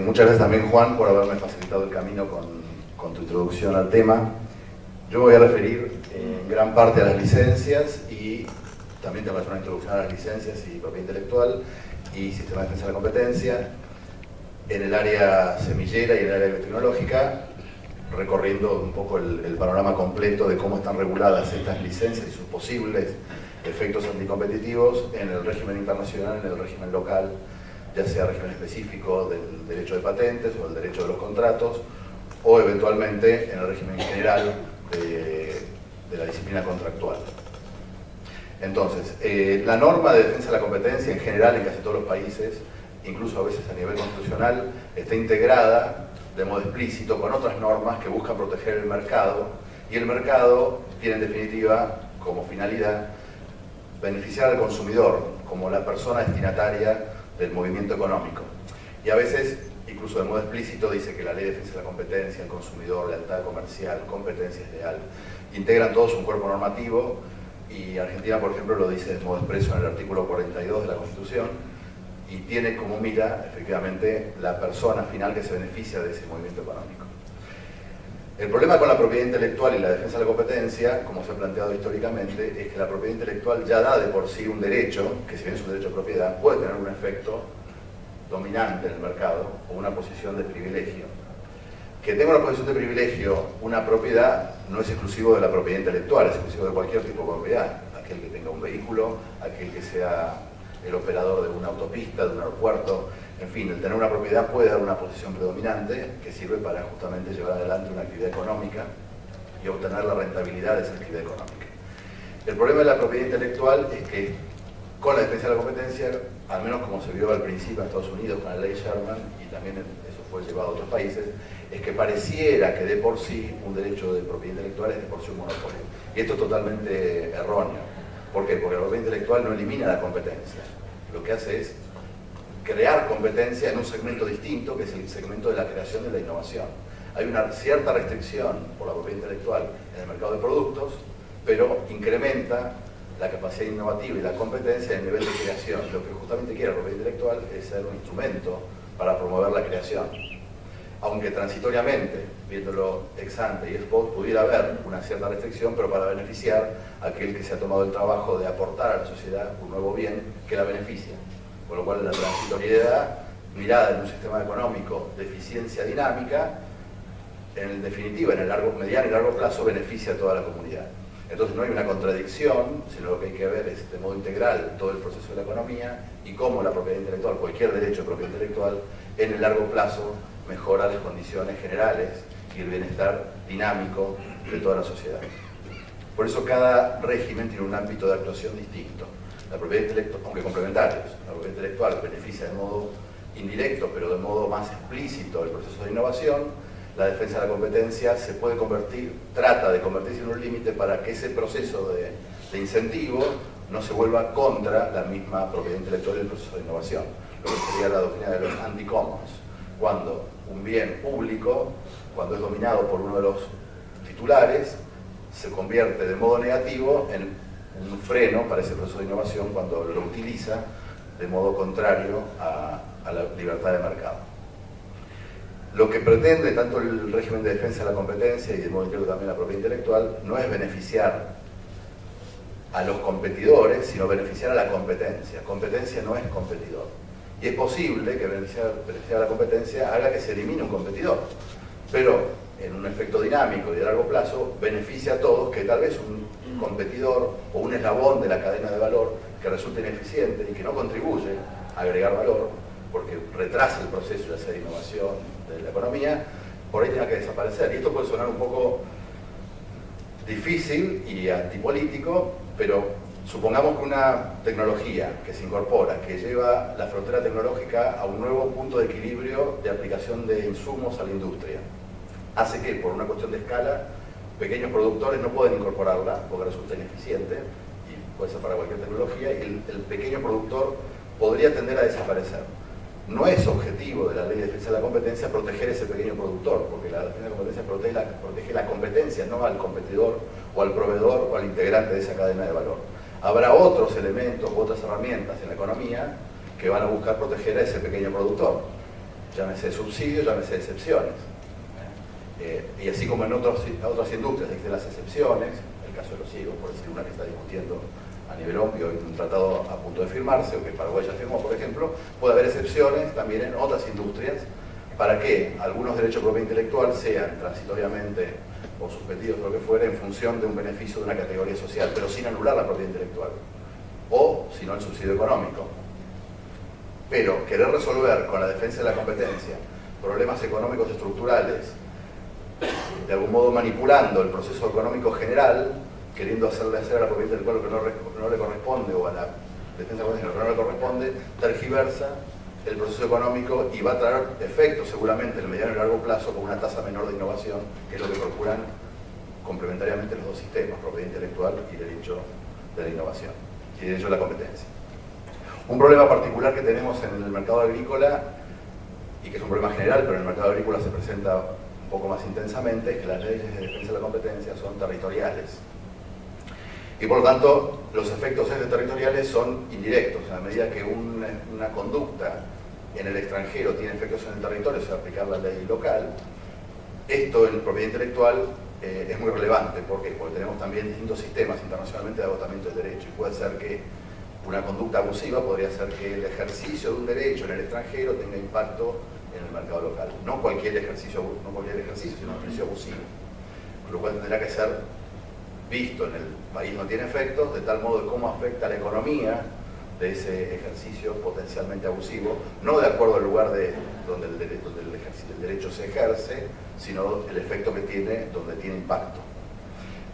S4: Muchas gracias también Juan por haberme facilitado el camino con tu introducción al tema. Yo me voy a referir en gran parte a las licencias y también te voy a hacer una introducción a las licencias y propiedad intelectual y sistema de defensa de la competencia en el área semillera y en el área biotecnológica, recorriendo un poco el panorama completo de cómo están reguladas estas licencias y sus posibles efectos anticompetitivos en el régimen internacional, en el régimen local, ya sea régimen específico del derecho de patentes o del derecho de los contratos, o eventualmente en el régimen general de la disciplina contractual. Entonces, la norma de defensa de la competencia en general en casi todos los países, incluso a veces a nivel constitucional, está integrada de modo explícito con otras normas que buscan proteger el mercado, y el mercado tiene en definitiva como finalidad beneficiar al consumidor como la persona destinataria del movimiento económico. Y a veces incluso de modo explícito dice que la ley de defensa de la competencia, el consumidor, lealtad comercial, competencia desleal, integran todos un cuerpo normativo, y Argentina, por ejemplo, lo dice de modo expreso en el artículo 42 de la Constitución, y tiene como mira, efectivamente, la persona final que se beneficia de ese movimiento económico. El problema con la propiedad intelectual y la defensa de la competencia, como se ha planteado históricamente, es que la propiedad intelectual ya da de por sí un derecho, que si bien es un derecho de propiedad, puede tener un efecto dominante en el mercado o una posición de privilegio. Que tenga una posición de privilegio, una propiedad, no es exclusivo de la propiedad intelectual, es exclusivo de cualquier tipo de propiedad. Aquel que tenga un vehículo, aquel que sea el operador de una autopista, de un aeropuerto, en fin, el tener una propiedad puede dar una posición predominante que sirve para justamente llevar adelante una actividad económica y obtener la rentabilidad de esa actividad económica. El problema de la propiedad intelectual es que con la defensa de la competencia, al menos como se vio al principio en Estados Unidos con la ley Sherman, y también eso fue llevado a otros países, es que pareciera que de por sí un derecho de propiedad intelectual es de por sí un monopolio. Y esto es totalmente erróneo. ¿Por qué? Porque la propiedad intelectual no elimina la competencia. Lo que hace es crear competencia en un segmento distinto, que es el segmento de la creación y de la innovación. Hay una cierta restricción por la propiedad intelectual en el mercado de productos, pero incrementa la capacidad innovativa y la competencia en el nivel de creación. Lo que justamente quiere la propiedad intelectual es ser un instrumento para promover la creación. Aunque transitoriamente, viéndolo ex ante y ex post, pudiera haber una cierta restricción, pero para beneficiar a aquel que se ha tomado el trabajo de aportar a la sociedad un nuevo bien que la beneficia. Con lo cual la transitoriedad, mirada en un sistema económico de eficiencia dinámica, en definitiva, en el mediano y largo plazo, beneficia a toda la comunidad. Entonces no hay una contradicción, sino lo que hay que ver es de modo integral todo el proceso de la economía y cómo la propiedad intelectual, cualquier derecho de propiedad intelectual, en el largo plazo mejora las condiciones generales y el bienestar dinámico de toda la sociedad. Por eso cada régimen tiene un ámbito de actuación distinto. La propiedad intelectual, aunque complementarios, la propiedad intelectual beneficia de modo indirecto, pero de modo más explícito el proceso de innovación. La defensa de la competencia se puede convertir, trata de convertirse en un límite para que ese proceso de incentivo no se vuelva contra la misma propiedad intelectual y el proceso de innovación. Lo que sería la doctrina de los anti-commons, cuando un bien público, cuando es dominado por uno de los titulares, se convierte de modo negativo en un freno para ese proceso de innovación cuando lo utiliza de modo contrario a la libertad de mercado. Lo que pretende tanto el régimen de defensa de la competencia y de modo indirecto también la propiedad intelectual no es beneficiar a los competidores, sino beneficiar a la competencia. Competencia no es competidor. Y es posible que beneficiar a la competencia haga que se elimine un competidor, pero en un efecto dinámico y de largo plazo beneficia a todos, que tal vez un competidor o un eslabón de la cadena de valor que resulte ineficiente y que no contribuye a agregar valor, porque retrasa el proceso ya sea de innovación de la economía, por ahí tenga que desaparecer. Y esto puede sonar un poco difícil y antipolítico, pero supongamos que una tecnología que se incorpora, que lleva la frontera tecnológica a un nuevo punto de equilibrio de aplicación de insumos a la industria, hace que, por una cuestión de escala, pequeños productores no pueden incorporarla porque resulta ineficiente, y puede ser para cualquier tecnología, y el pequeño productor podría tender a desaparecer. No es objetivo de la ley de defensa de la competencia proteger ese pequeño productor, porque la defensa de la competencia protege la competencia, no al competidor o al proveedor o al integrante de esa cadena de valor. Habrá otros elementos u otras herramientas en la economía que van a buscar proteger a ese pequeño productor, llámese subsidios, llámese excepciones. Y así como en otras industrias existen las excepciones, el caso de los ciegos, por decir una que está discutiendo a nivel obvio, hay un tratado a punto de firmarse, o que Paraguay ya firmó, por ejemplo, puede haber excepciones también en otras industrias para que algunos derechos de propiedad intelectual sean transitoriamente o suspendidos o lo que fuera en función de un beneficio de una categoría social, pero sin anular la propiedad intelectual, o si no el subsidio económico. Pero querer resolver con la defensa de la competencia problemas económicos estructurales, de algún modo manipulando el proceso económico general, queriendo hacerle hacer a la propiedad intelectual lo que no le corresponde, o a la defensa de la competencia lo que no le corresponde, tergiversa el proceso económico y va a traer efectos seguramente en el mediano y largo plazo con una tasa menor de innovación, que es lo que procuran complementariamente los dos sistemas, propiedad intelectual y derecho de la innovación, y derecho de la competencia. Un problema particular que tenemos en el mercado agrícola y que es un problema general, pero en el mercado agrícola se presenta un poco más intensamente, es que las leyes de defensa de la competencia son territoriales. Y por lo tanto, los efectos territoriales son indirectos. A medida que una conducta en el extranjero tiene efectos en el territorio, o sea, aplicar la ley local, esto en propiedad intelectual es muy relevante. ¿Por qué? Porque tenemos también distintos sistemas internacionalmente de agotamiento del derecho, y puede ser que una conducta abusiva podría ser que el ejercicio de un derecho en el extranjero tenga impacto en el mercado local. No cualquier ejercicio, sino un ejercicio abusivo. Con lo cual tendrá que ser visto en el país no tiene efectos, de tal modo de cómo afecta la economía de ese ejercicio potencialmente abusivo, no de acuerdo al lugar donde el derecho se ejerce, sino el efecto que tiene donde tiene impacto.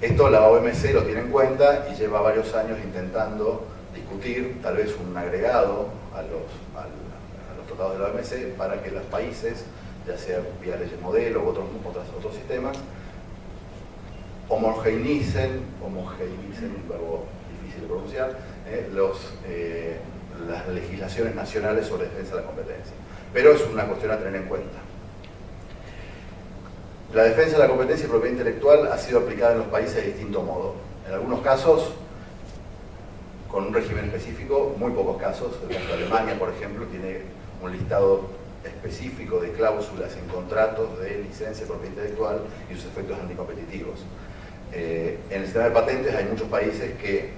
S4: Esto la OMC lo tiene en cuenta y lleva varios años intentando discutir tal vez un agregado a los tratados de la OMC para que los países, ya sea vía leyes modelo u otros sistemas, homogeinicen, un verbo difícil de pronunciar, las legislaciones nacionales sobre defensa de la competencia. Pero es una cuestión a tener en cuenta. La defensa de la competencia y propiedad intelectual ha sido aplicada en los países de distinto modo. En algunos casos, con un régimen específico, muy pocos casos. El caso de Alemania, por ejemplo, tiene un listado específico de cláusulas en contratos de licencia de propiedad intelectual y sus efectos anticompetitivos. En el sistema de patentes hay muchos países que,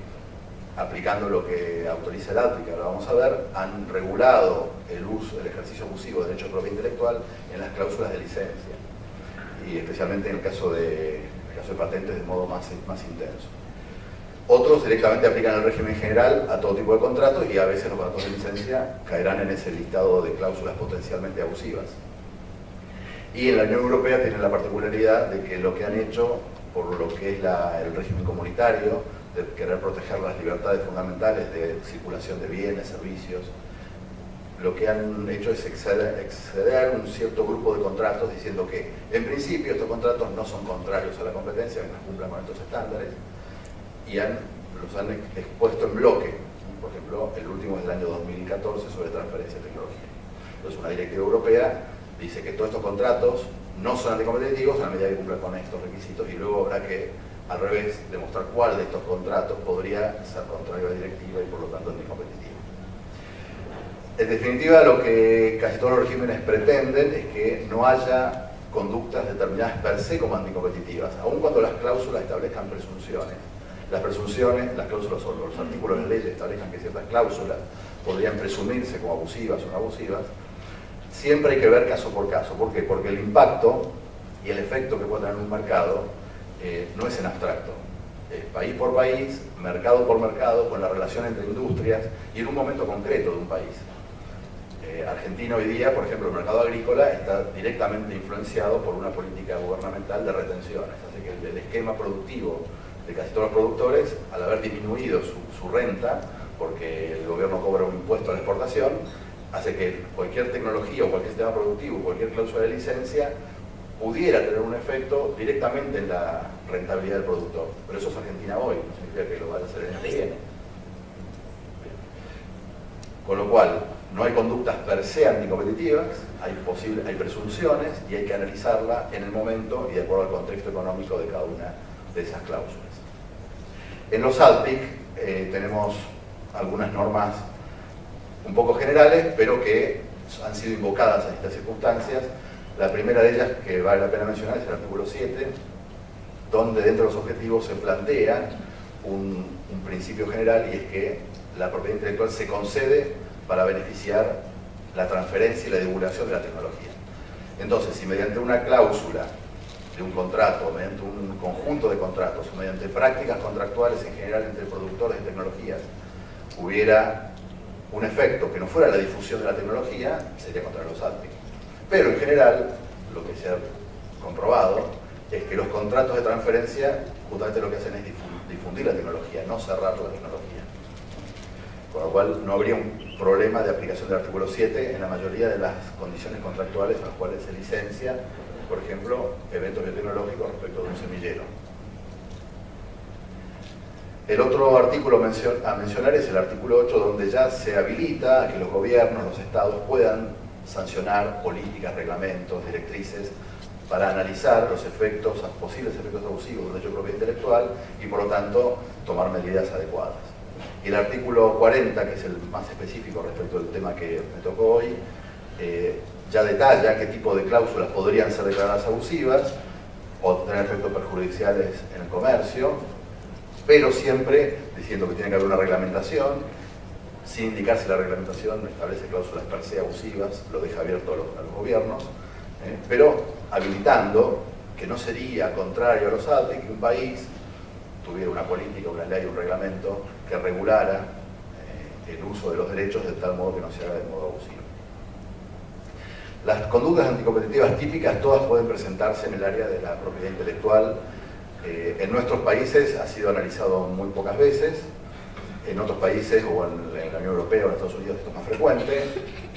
S4: aplicando lo que autoriza el ATPI, que ahora vamos a ver, han regulado el ejercicio abusivo de derecho de propiedad intelectual en las cláusulas de licencia, y especialmente en el caso de patentes de modo más intenso. Otros directamente aplican el régimen general a todo tipo de contratos, y a veces los contratos de licencia caerán en ese listado de cláusulas potencialmente abusivas. Y en la Unión Europea tienen la particularidad de que lo que han hecho, por lo que es el régimen comunitario, de querer proteger las libertades fundamentales de circulación de bienes, servicios, lo que han hecho es exceder un cierto grupo de contratos, diciendo que en principio estos contratos no son contrarios a la competencia, mientras cumplan con estos estándares, y los han expuesto en bloque. Por ejemplo, el último es del año 2014 sobre transferencia de tecnología. Entonces, una directiva europea dice que todos estos contratos no son anticompetitivos a la medida que cumplan con estos requisitos, y luego habrá que, al revés, demostrar cuál de estos contratos podría ser contrario a la directiva y por lo tanto anticompetitivo. En definitiva, lo que casi todos los regímenes pretenden es que no haya conductas determinadas per se como anticompetitivas, aun cuando las cláusulas establezcan presunciones. Las cláusulas o los artículos de ley establezcan que ciertas cláusulas podrían presumirse como abusivas o no abusivas. Siempre hay que ver caso por caso. ¿Por qué? Porque el impacto y el efecto que puede tener un mercado no es en abstracto. Es país por país, mercado por mercado, con la relación entre industrias y en un momento concreto de un país. Argentina hoy día, por ejemplo, el mercado agrícola está directamente influenciado por una política gubernamental de retenciones. Así que el esquema productivo de casi todos los productores, al haber disminuido su renta, porque el gobierno cobra un impuesto a la exportación, hace que cualquier tecnología o cualquier sistema productivo, cualquier cláusula de licencia, pudiera tener un efecto directamente en la rentabilidad del productor. Pero eso es Argentina hoy, no significa que lo vaya a hacer el año que viene. Con lo cual, no hay conductas per se anticompetitivas, hay presunciones, y hay que analizarla en el momento y de acuerdo al contexto económico de cada una de esas cláusulas. En los ALPIC tenemos algunas normas un poco generales, pero que han sido invocadas en estas circunstancias. La primera de ellas, que vale la pena mencionar, es el artículo 7, donde dentro de los objetivos se plantea un principio general, y es que la propiedad intelectual se concede para beneficiar la transferencia y la divulgación de la tecnología. Entonces, si mediante una cláusula de un contrato, o mediante un conjunto de contratos, o mediante prácticas contractuales en general entre productores de tecnologías, hubiera un efecto que no fuera la difusión de la tecnología, sería contra los ALPIC. Pero en general, lo que se ha comprobado es que los contratos de transferencia justamente lo que hacen es difundir la tecnología, no cerrar la tecnología. Con lo cual no habría un problema de aplicación del artículo 7 en la mayoría de las condiciones contractuales en las cuales se licencia, por ejemplo, eventos biotecnológicos respecto de un semillero. El otro artículo a mencionar es el artículo 8, donde ya se habilita a que los gobiernos, los estados, puedan sancionar políticas, reglamentos, directrices, para analizar los efectos, posibles efectos abusivos del derecho de propiedad intelectual y por lo tanto tomar medidas adecuadas. Y el artículo 40, que es el más específico respecto del tema que me tocó hoy, ya detalla qué tipo de cláusulas podrían ser declaradas abusivas o tener efectos perjudiciales en el comercio, pero siempre diciendo que tiene que haber una reglamentación, sin indicar si la reglamentación establece cláusulas per se abusivas, lo deja abierto a los gobiernos, pero habilitando que no sería contrario a los ATE que un país tuviera una política, una ley, un reglamento que regulara el uso de los derechos de tal modo que no se haga de modo abusivo. Las conductas anticompetitivas típicas todas pueden presentarse en el área de la propiedad intelectual. En nuestros países ha sido analizado muy pocas veces, en otros países o en la Unión Europea o en Estados Unidos esto es más frecuente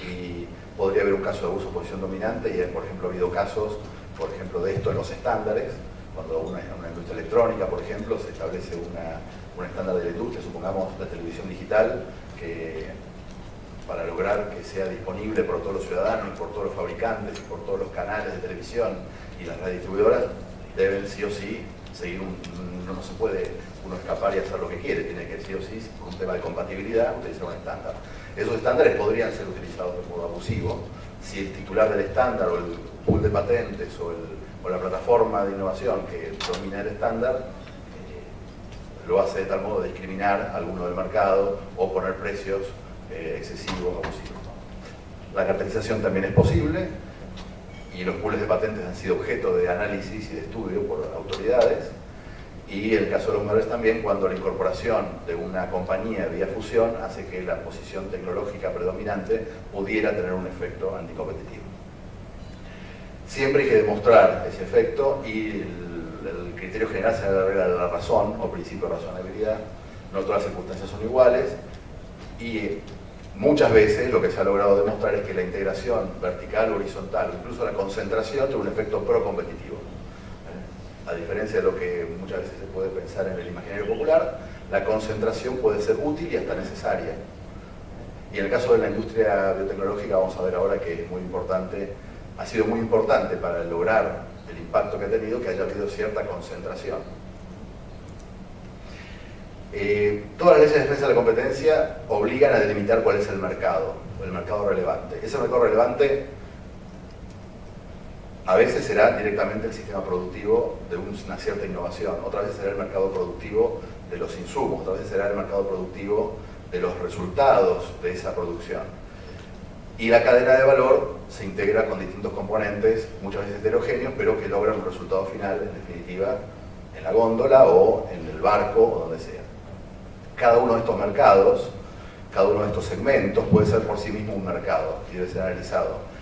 S4: y podría haber un caso de abuso de posición dominante y por ejemplo ha habido casos, por ejemplo, de esto en los estándares, cuando una industria electrónica, por ejemplo, se establece un estándar de la industria, supongamos la televisión digital, que para lograr que sea disponible por todos los ciudadanos, por todos los fabricantes y por todos los canales de televisión y las redistribuidoras deben sí o sí seguir no se puede uno escapar y hacer lo que quiere, tiene que sí o sí, por un tema de compatibilidad, utilizar un estándar. Esos estándares podrían ser utilizados de modo abusivo si el titular del estándar o el pool de patentes o la plataforma de innovación que domina el estándar lo hace de tal modo de discriminar a alguno del mercado o poner precios excesivos o abusivos. La cartelización también es posible y los pools de patentes han sido objeto de análisis y de estudio por autoridades y el caso de los menores también cuando la incorporación de una compañía vía fusión hace que la posición tecnológica predominante pudiera tener un efecto anticompetitivo. Siempre hay que demostrar ese efecto y el criterio general se la regla de la razón o principio de razonabilidad. No todas las circunstancias son iguales y muchas veces lo que se ha logrado demostrar es que la integración vertical o horizontal, incluso la concentración, tiene un efecto pro-competitivo. A diferencia de lo que muchas veces se puede pensar en el imaginario popular, la concentración puede ser útil y hasta necesaria. Y en el caso de la industria biotecnológica vamos a ver ahora que es muy importante, ha sido muy importante para lograr el impacto que ha tenido que haya habido cierta concentración. Todas las leyes de defensa de la competencia obligan a delimitar cuál es el mercado relevante. Ese mercado relevante a veces será directamente el sistema productivo de una cierta innovación, otras veces será el mercado productivo de los insumos, otras veces será el mercado productivo de los resultados de esa producción. Y la cadena de valor se integra con distintos componentes, muchas veces heterogéneos, pero que logran un resultado final, en definitiva, en la góndola o en el barco o donde sea. Cada uno de estos mercados, cada uno de estos segmentos puede ser por sí mismo un mercado y debe ser analizado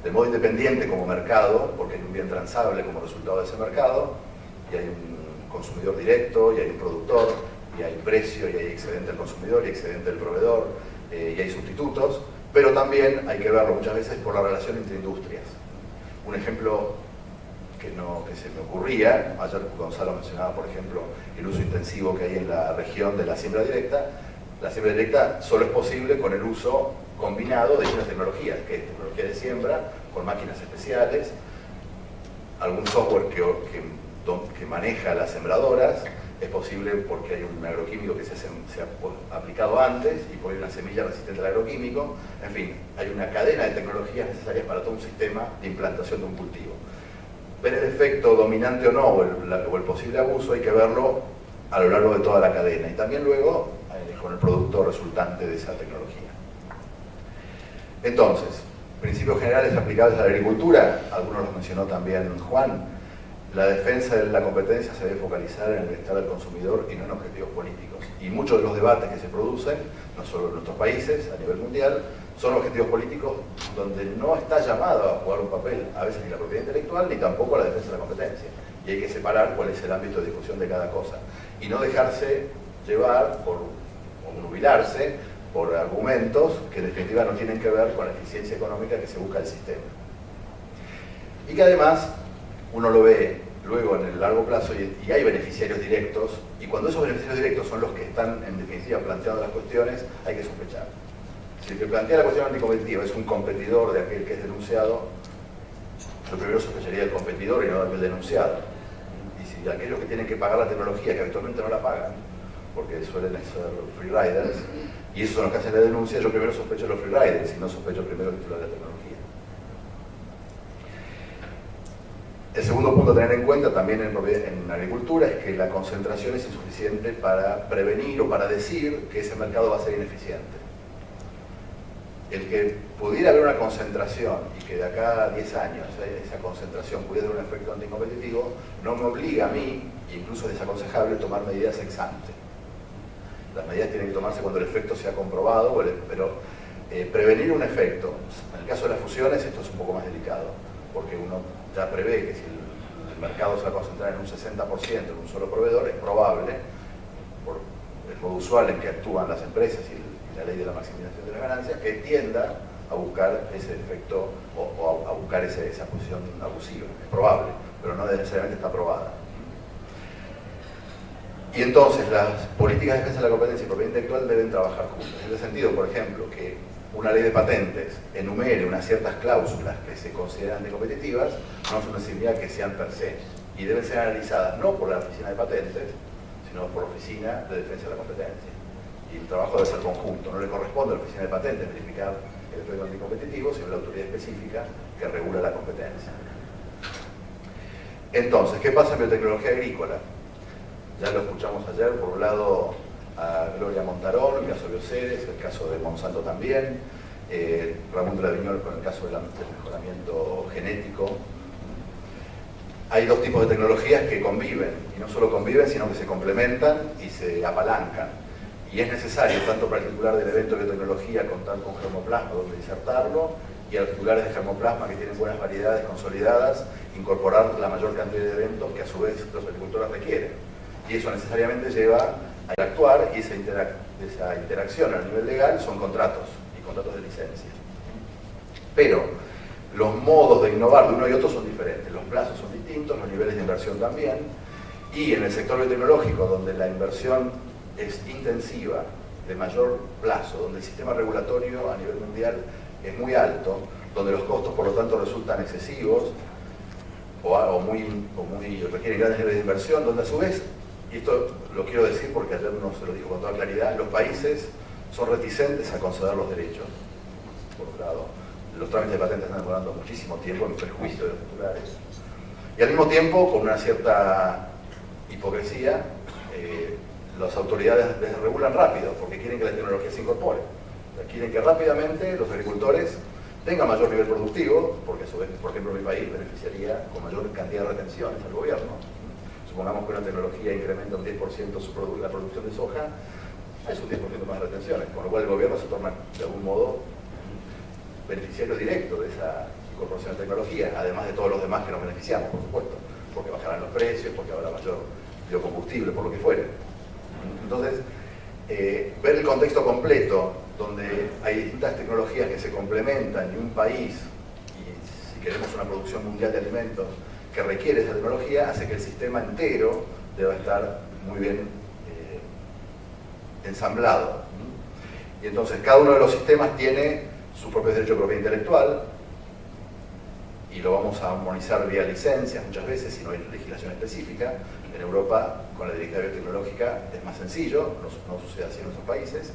S4: de modo independiente como mercado, porque hay un bien transable como resultado de ese mercado, y hay un consumidor directo, y hay un productor, y hay precio, y hay excedente del consumidor, y excedente del proveedor, y hay sustitutos, pero también hay que verlo muchas veces por la relación entre industrias. Un ejemplo que se me ocurría, ayer Gonzalo mencionaba, por ejemplo, el uso intensivo que hay en la región de la siembra directa. La siembra directa solo es posible con el uso combinado de distintas tecnologías, que es tecnología de siembra, con máquinas especiales, algún software que maneja las sembradoras, es posible porque hay un agroquímico que se ha aplicado antes y porque hay una semilla resistente al agroquímico, en fin, hay una cadena de tecnologías necesarias para todo un sistema de implantación de un cultivo. Ver el efecto dominante o no, o el posible abuso, hay que verlo a lo largo de toda la cadena y también luego con el producto resultante de esa tecnología. Entonces, principios generales aplicables a la agricultura, algunos los mencionó también Juan. La defensa de la competencia se debe focalizar en el bienestar del consumidor y no en objetivos políticos. Y muchos de los debates que se producen, no solo en nuestros países, a nivel mundial, son objetivos políticos donde no está llamado a jugar un papel a veces ni la propiedad intelectual ni tampoco la defensa de la competencia. Y hay que separar cuál es el ámbito de discusión de cada cosa. Y no dejarse llevar o nubilarse por argumentos que en definitiva no tienen que ver con la eficiencia económica que se busca el sistema. Y que además uno lo ve luego en el largo plazo y hay beneficiarios directos, y cuando esos beneficiarios directos son los que están en definitiva planteando las cuestiones, hay que sospechar. Si el que plantea la cuestión anticompetitiva es un competidor de aquel que es denunciado, yo primero sospecharía del competidor y no del denunciado. Y si aquellos que tienen que pagar la tecnología, que habitualmente no la pagan, porque suelen ser freeriders, y esos son los que hacen la denuncia, yo primero sospecho de los freeriders y no sospecho primero del titular de la tecnología. El segundo punto a tener en cuenta también en agricultura es que la concentración es insuficiente para prevenir o para decir que ese mercado va a ser ineficiente. El que pudiera haber una concentración y que de acá a 10 años esa concentración pudiera tener un efecto anticompetitivo, no me obliga a mí, incluso es desaconsejable, tomar medidas ex ante. Las medidas tienen que tomarse cuando el efecto sea comprobado, pero prevenir un efecto, en el caso de las fusiones esto es un poco más delicado, porque uno ya prevé que si el mercado se va a concentrar en un 60% en un solo proveedor, es probable, por el modo usual en que actúan las empresas y la ley de la maximización de las ganancias, que tienda a buscar ese efecto o a buscar esa posición abusiva. Es probable, pero no necesariamente está probada. Y entonces las políticas de defensa de la competencia y propiedad intelectual deben trabajar juntas. En ese sentido, por ejemplo, que una ley de patentes enumere unas ciertas cláusulas que se consideran anticompetitivas no es una significa que sean per se, y deben ser analizadas no por la Oficina de Patentes, sino por la Oficina de Defensa de la Competencia. Y el trabajo debe ser conjunto, no le corresponde a la Oficina de Patentes verificar el efecto anticompetitivo, sino a la autoridad específica que regula la competencia. Entonces, ¿qué pasa en biotecnología agrícola? Ya lo escuchamos ayer, por un lado a Gloria Montarón, el caso de Bioceres, el caso de Monsanto también, Ramón de la Viñol con el caso del mejoramiento genético. Hay dos tipos de tecnologías que conviven, y no solo conviven, sino que se complementan y se apalancan. Y es necesario, tanto para el titular del evento de biotecnología, contar con germoplasma donde insertarlo, y a los titulares de germoplasma que tienen buenas variedades consolidadas, incorporar la mayor cantidad de eventos que a su vez los agricultores requieren. Y eso necesariamente lleva a actuar, y esa interacción a nivel legal son contratos, y contratos de licencia. Pero los modos de innovar de uno y otro son diferentes, los plazos son distintos, los niveles de inversión también, y en el sector biotecnológico, donde la inversión es intensiva, de mayor plazo, donde el sistema regulatorio a nivel mundial es muy alto, donde los costos por lo tanto resultan excesivos o requieren grandes niveles de inversión, donde a su vez, y esto lo quiero decir porque ayer no se lo dijo con toda claridad, los países son reticentes a conceder los derechos, por un lado. Los trámites de patentes están demorando muchísimo tiempo en perjuicio de los titulares. Y al mismo tiempo, con una cierta hipocresía, las autoridades desregulan rápido porque quieren que la tecnología se incorpore. Quieren que rápidamente los agricultores tengan mayor nivel productivo, porque a su vez, por ejemplo, mi país beneficiaría con mayor cantidad de retenciones al gobierno. Supongamos que una tecnología incrementa un 10% la producción de soja, es un 10% más de retenciones, con lo cual el gobierno se torna de algún modo beneficiario directo de esa incorporación de tecnología, además de todos los demás que nos beneficiamos, por supuesto, porque bajarán los precios, porque habrá mayor biocombustible, por lo que fuere. Entonces, ver el contexto completo, donde hay distintas tecnologías que se complementan y un país, y si queremos una producción mundial de alimentos que requiere esa tecnología, hace que el sistema entero deba estar muy bien ensamblado. Y entonces cada uno de los sistemas tiene sus propios derechos de propiedad intelectual, y lo vamos a armonizar vía licencias muchas veces si no hay legislación específica. En Europa, con la Directiva Biotecnológica, es más sencillo, no sucede así en nuestros países.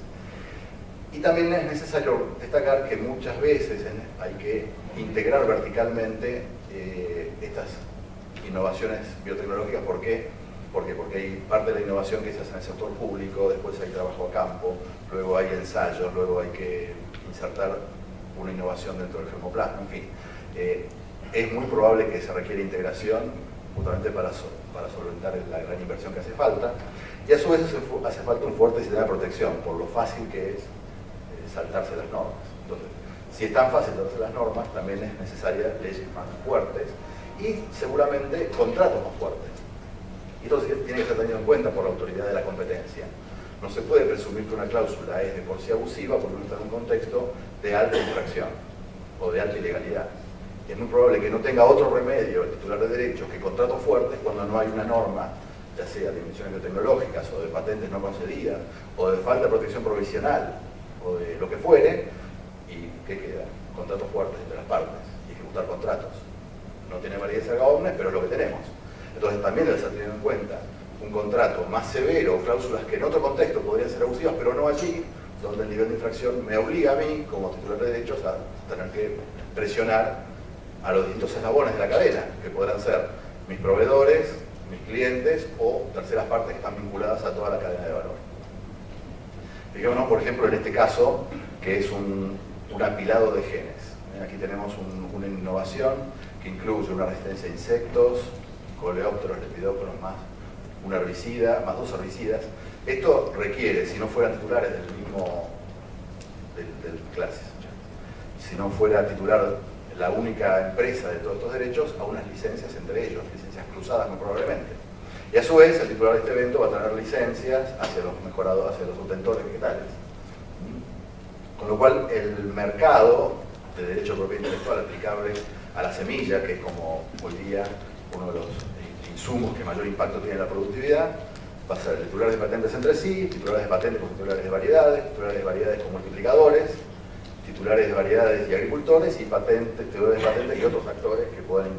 S4: Y también es necesario destacar que muchas veces hay que integrar verticalmente estas innovaciones biotecnológicas. ¿Por qué? Porque hay parte de la innovación que se hace en el sector público, después hay trabajo a campo, luego hay ensayos, luego hay que insertar una innovación dentro del germoplasma, en fin. Es muy probable que se requiera integración justamente para solventar la gran inversión que hace falta, y a su vez hace falta un fuerte sistema de protección por lo fácil que es saltarse las normas. Entonces, si es tan fácil saltarse las normas, también es necesaria leyes más fuertes y seguramente contratos más fuertes. Y entonces tiene que ser tenido en cuenta por la autoridad de la competencia. No se puede presumir que una cláusula es de por sí abusiva porque uno está en un contexto de alta infracción o de alta ilegalidad. Es muy probable que no tenga otro remedio el titular de derechos que contratos fuertes cuando no hay una norma, ya sea de emisiones biotecnológicas o de patentes no concedidas o de falta de protección provisional o de lo que fuere, y ¿qué queda? Contratos fuertes entre las partes y ejecutar contratos. No tiene validez erga omnes, pero es lo que tenemos. Entonces también debe ser tenido en cuenta un contrato más severo, cláusulas que en otro contexto podrían ser abusivas, pero no allí, donde el nivel de infracción me obliga a mí, como titular de derechos, a tener que presionar a los distintos eslabones de la cadena, que podrán ser mis proveedores, mis clientes o terceras partes que están vinculadas a toda la cadena de valor. Fijémonos, por ejemplo, en este caso, que es un apilado de genes. Aquí tenemos una innovación que incluye una resistencia a insectos, coleópteros, lepidópteros, más un herbicida, más 2 herbicidas. Esto requiere, si no fueran titulares del mismo del clase, si no fuera titular la única empresa de todos estos derechos, a unas licencias entre ellos, licencias cruzadas muy probablemente. Y a su vez, el titular de este evento va a tener licencias hacia los mejorados, hacia los obtentores vegetales. Con lo cual, el mercado de derecho de propiedad intelectual aplicable a la semilla, que es como hoy día uno de los insumos que mayor impacto tiene en la productividad, va a ser titulares de patentes entre sí, titulares de patentes con titulares de variedades con multiplicadores, titulares de variedades y agricultores, y titulares de patentes y otros actores que puedan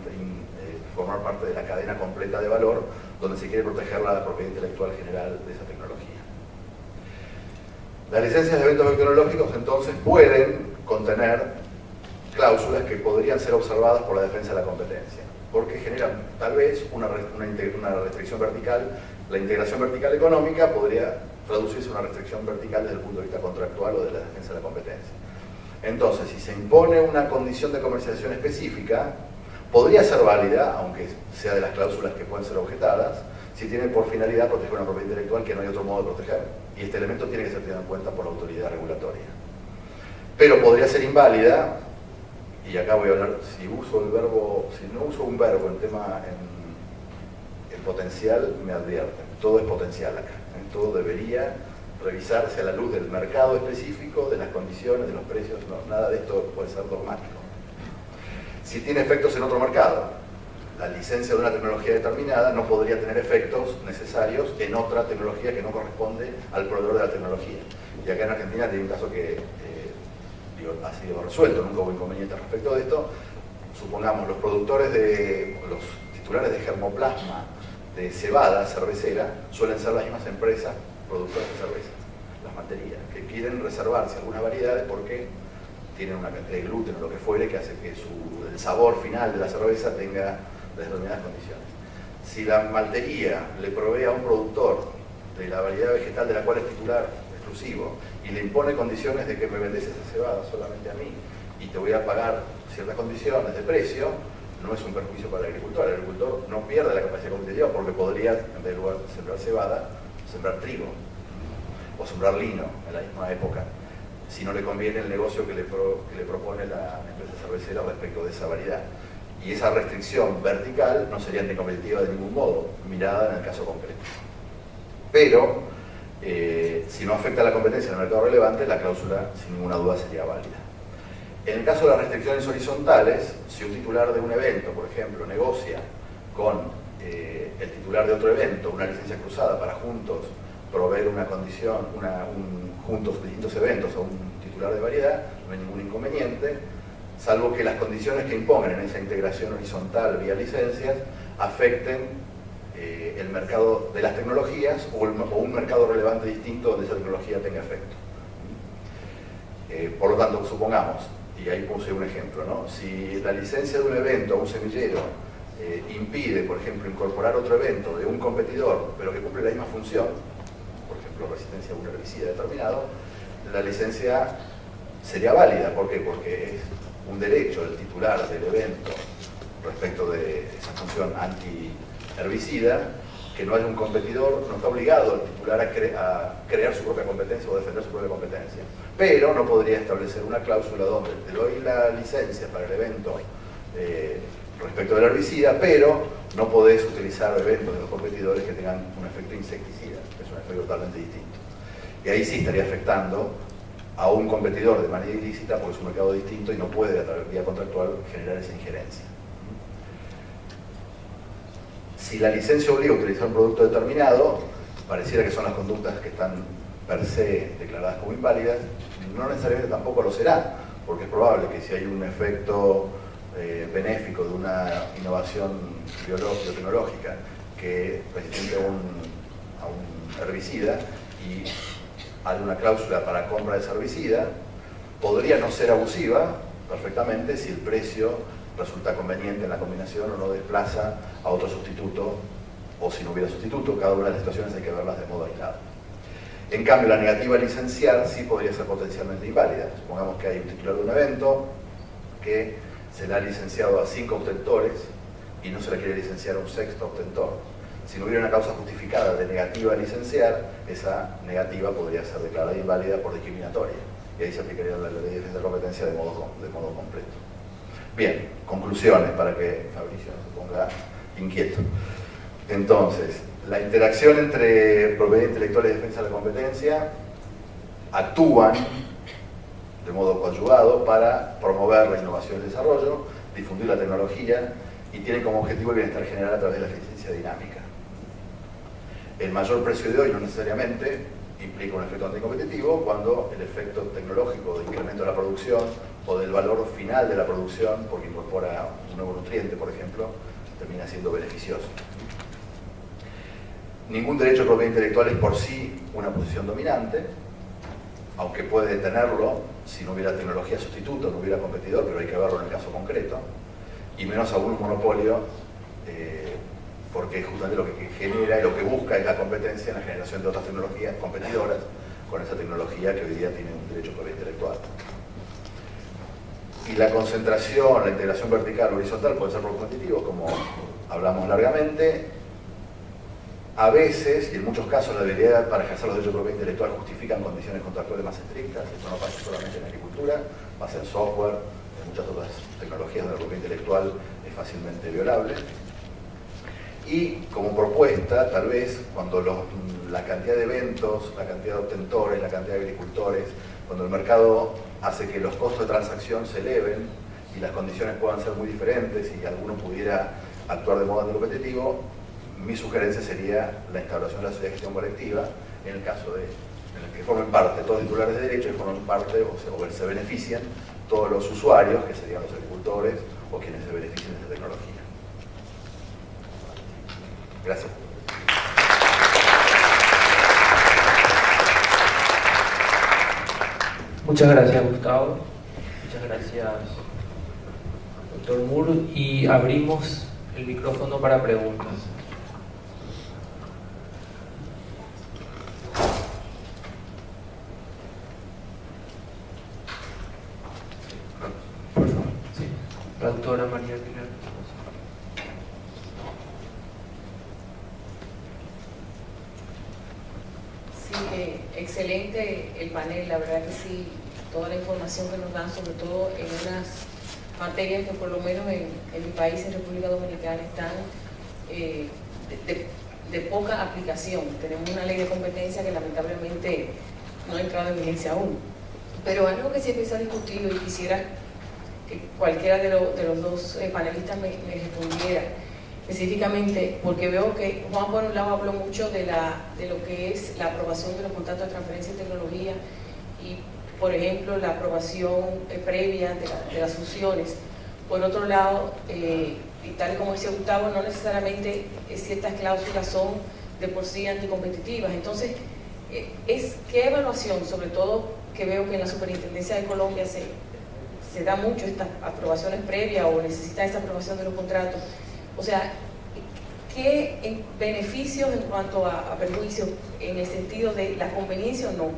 S4: formar parte de la cadena completa de valor, donde se quiere proteger la propiedad intelectual general de esa tecnología. Las licencias de eventos tecnológicos entonces pueden contener cláusulas que podrían ser observadas por la defensa de la competencia, porque generan tal vez una restricción vertical. La integración vertical económica podría traducirse en una restricción vertical desde el punto de vista contractual o de la defensa de la competencia. Entonces, si se impone una condición de comercialización específica, podría ser válida, aunque sea de las cláusulas que pueden ser objetadas, si tiene por finalidad proteger una propiedad intelectual que no hay otro modo de proteger. Y este elemento tiene que ser tenido en cuenta por la autoridad regulatoria. Pero podría ser inválida, y acá voy a hablar, si no uso un verbo en tema en potencial, me advierten. Todo es potencial acá. Todo debería revisarse a la luz del mercado específico, de las condiciones, de los precios. No, nada de esto puede ser dogmático. Si tiene efectos en otro mercado, la licencia de una tecnología determinada no podría tener efectos necesarios en otra tecnología que no corresponde al proveedor de la tecnología. Y acá en Argentina tiene un caso que ha sido resuelto, nunca hubo inconvenientes respecto de esto. Supongamos, los titulares de germoplasma de cebada cervecera suelen ser las mismas empresas productoras de cerveza, las malterías, que quieren reservarse algunas variedades porque tienen una cantidad de gluten o lo que fuere que hace que el sabor final de la cerveza tenga determinadas condiciones. Si la maltería le provee a un productor de la variedad vegetal de la cual es titular exclusivo y le impone condiciones de que me vendes esa cebada solamente a mí y te voy a pagar ciertas condiciones de precio, no es un perjuicio para el agricultor no pierde la capacidad competitiva porque podría, en vez de lugar de sembrar cebada, sembrar trigo o sembrar lino en la misma época, si no le conviene el negocio que le propone la empresa cervecera respecto de esa variedad. Y esa restricción vertical no sería anticompetitiva de ningún modo, mirada en el caso concreto. Pero, si no afecta a la competencia en el mercado relevante, la cláusula sin ninguna duda sería válida. En el caso de las restricciones horizontales, si un titular de un evento, por ejemplo, negocia con el titular de otro evento una licencia cruzada para juntos proveer una condición, juntos distintos eventos a un titular de variedad, no hay ningún inconveniente, salvo que las condiciones que impongan en esa integración horizontal vía licencias afecten el mercado de las tecnologías o un mercado relevante distinto donde esa tecnología tenga efecto. Por lo tanto, supongamos, y ahí puse un ejemplo, ¿no? Si la licencia de un evento a un semillero impide, por ejemplo, incorporar otro evento de un competidor, pero que cumple la misma función, por ejemplo, resistencia a un herbicida determinado, la licencia sería válida. ¿Por qué? Porque es un derecho del titular del evento respecto de esa función anti-herbicida, que no haya un competidor, no está obligado el titular a crear su propia competencia o defender su propia competencia. Pero no podría establecer una cláusula donde te doy la licencia para el evento respecto del herbicida, pero no podés utilizar eventos de los competidores que tengan un efecto insecticida, que es un efecto totalmente distinto. Y ahí sí estaría afectando a un competidor de manera ilícita porque es un mercado distinto y no puede, a través de vía contractual, generar esa injerencia. Si la licencia obliga a utilizar un producto determinado, pareciera que son las conductas que están per se declaradas como inválidas, no necesariamente tampoco lo será, porque es probable que si hay un efecto benéfico de una innovación biotecnológica que es resistente a un herbicida y hay una cláusula para compra de ese herbicida, podría no ser abusiva perfectamente si el precio resulta conveniente en la combinación o no desplaza a otro sustituto, o si no hubiera sustituto. Cada una de las situaciones hay que verlas de modo aislado. En cambio, la negativa a licenciar sí podría ser potencialmente inválida. Supongamos que hay un titular de un evento que se le ha licenciado a 5 obtentores y no se le quiere licenciar a un sexto obtentor. Si no hubiera una causa justificada de negativa a licenciar, esa negativa podría ser declarada inválida por discriminatoria. Y ahí se aplicaría la ley de defensa de la competencia de modo completo. Bien, conclusiones para que Fabricio no se ponga inquieto. Entonces, la interacción entre propiedad intelectual y defensa de la competencia actúan de modo coadyuvado para promover la innovación y el desarrollo, difundir la tecnología y tienen como objetivo el bienestar general a través de la eficiencia dinámica. El mayor precio de hoy no necesariamente implica un efecto anticompetitivo cuando el efecto tecnológico de incremento de la producción o del valor final de la producción, porque incorpora un nuevo nutriente, por ejemplo, termina siendo beneficioso. Ningún derecho de propiedad intelectual es por sí una posición dominante, aunque puede tenerlo si no hubiera tecnología sustituto, no hubiera competidor, pero hay que verlo en el caso concreto, y menos aún un monopolio, porque justamente lo que genera y lo que busca es la competencia en la generación de otras tecnologías competidoras con esa tecnología que hoy día tiene un derecho de propiedad intelectual. Y la concentración, la integración vertical o horizontal puede ser por competitivo, como hablamos largamente. A veces, y en muchos casos, la debilidad para ejercer los derechos de propiedad intelectual justifican condiciones contractuales más estrictas. Esto no pasa solamente en agricultura, pasa en software, en muchas otras tecnologías donde la propiedad intelectual es fácilmente violable. Y como propuesta, tal vez, cuando la cantidad de eventos, la cantidad de obtentores, la cantidad de agricultores, cuando el mercado hace que los costos de transacción se eleven y las condiciones puedan ser muy diferentes y alguno pudiera actuar de modo anticompetitivo, mi sugerencia sería la instauración de la sociedad de gestión colectiva en el caso en el que formen parte todos los titulares de derecho y formen parte o se benefician todos los usuarios, que serían los agricultores o quienes se beneficien de esta tecnología. Gracias.
S2: Muchas gracias, Gustavo. Muchas gracias, doctor Moore. Y abrimos el micrófono para preguntas. Por favor, sí. La doctora María Pilar.
S5: Sí, excelente el panel, la verdad que sí, toda la información que nos dan, sobre todo en unas materias que por lo menos en mi país, en República Dominicana, están de poca aplicación. Tenemos una ley de competencia que lamentablemente no ha entrado en vigencia aún. Pero algo que siempre se ha discutido y quisiera que cualquiera de los dos panelistas me respondiera específicamente, porque veo que Juan por un lado habló mucho de lo que es la aprobación de los contratos de transferencia de tecnología y, por ejemplo, la aprobación previa de las fusiones. Por otro lado, y tal como decía Gustavo, no necesariamente ciertas cláusulas son de por sí anticompetitivas. Entonces, ¿qué evaluación, sobre todo que veo que en la Superintendencia de Colombia se da mucho estas aprobaciones previas o necesita esta aprobación de los contratos? O sea, ¿qué beneficios en cuanto a perjuicios en el sentido de la conveniencia o no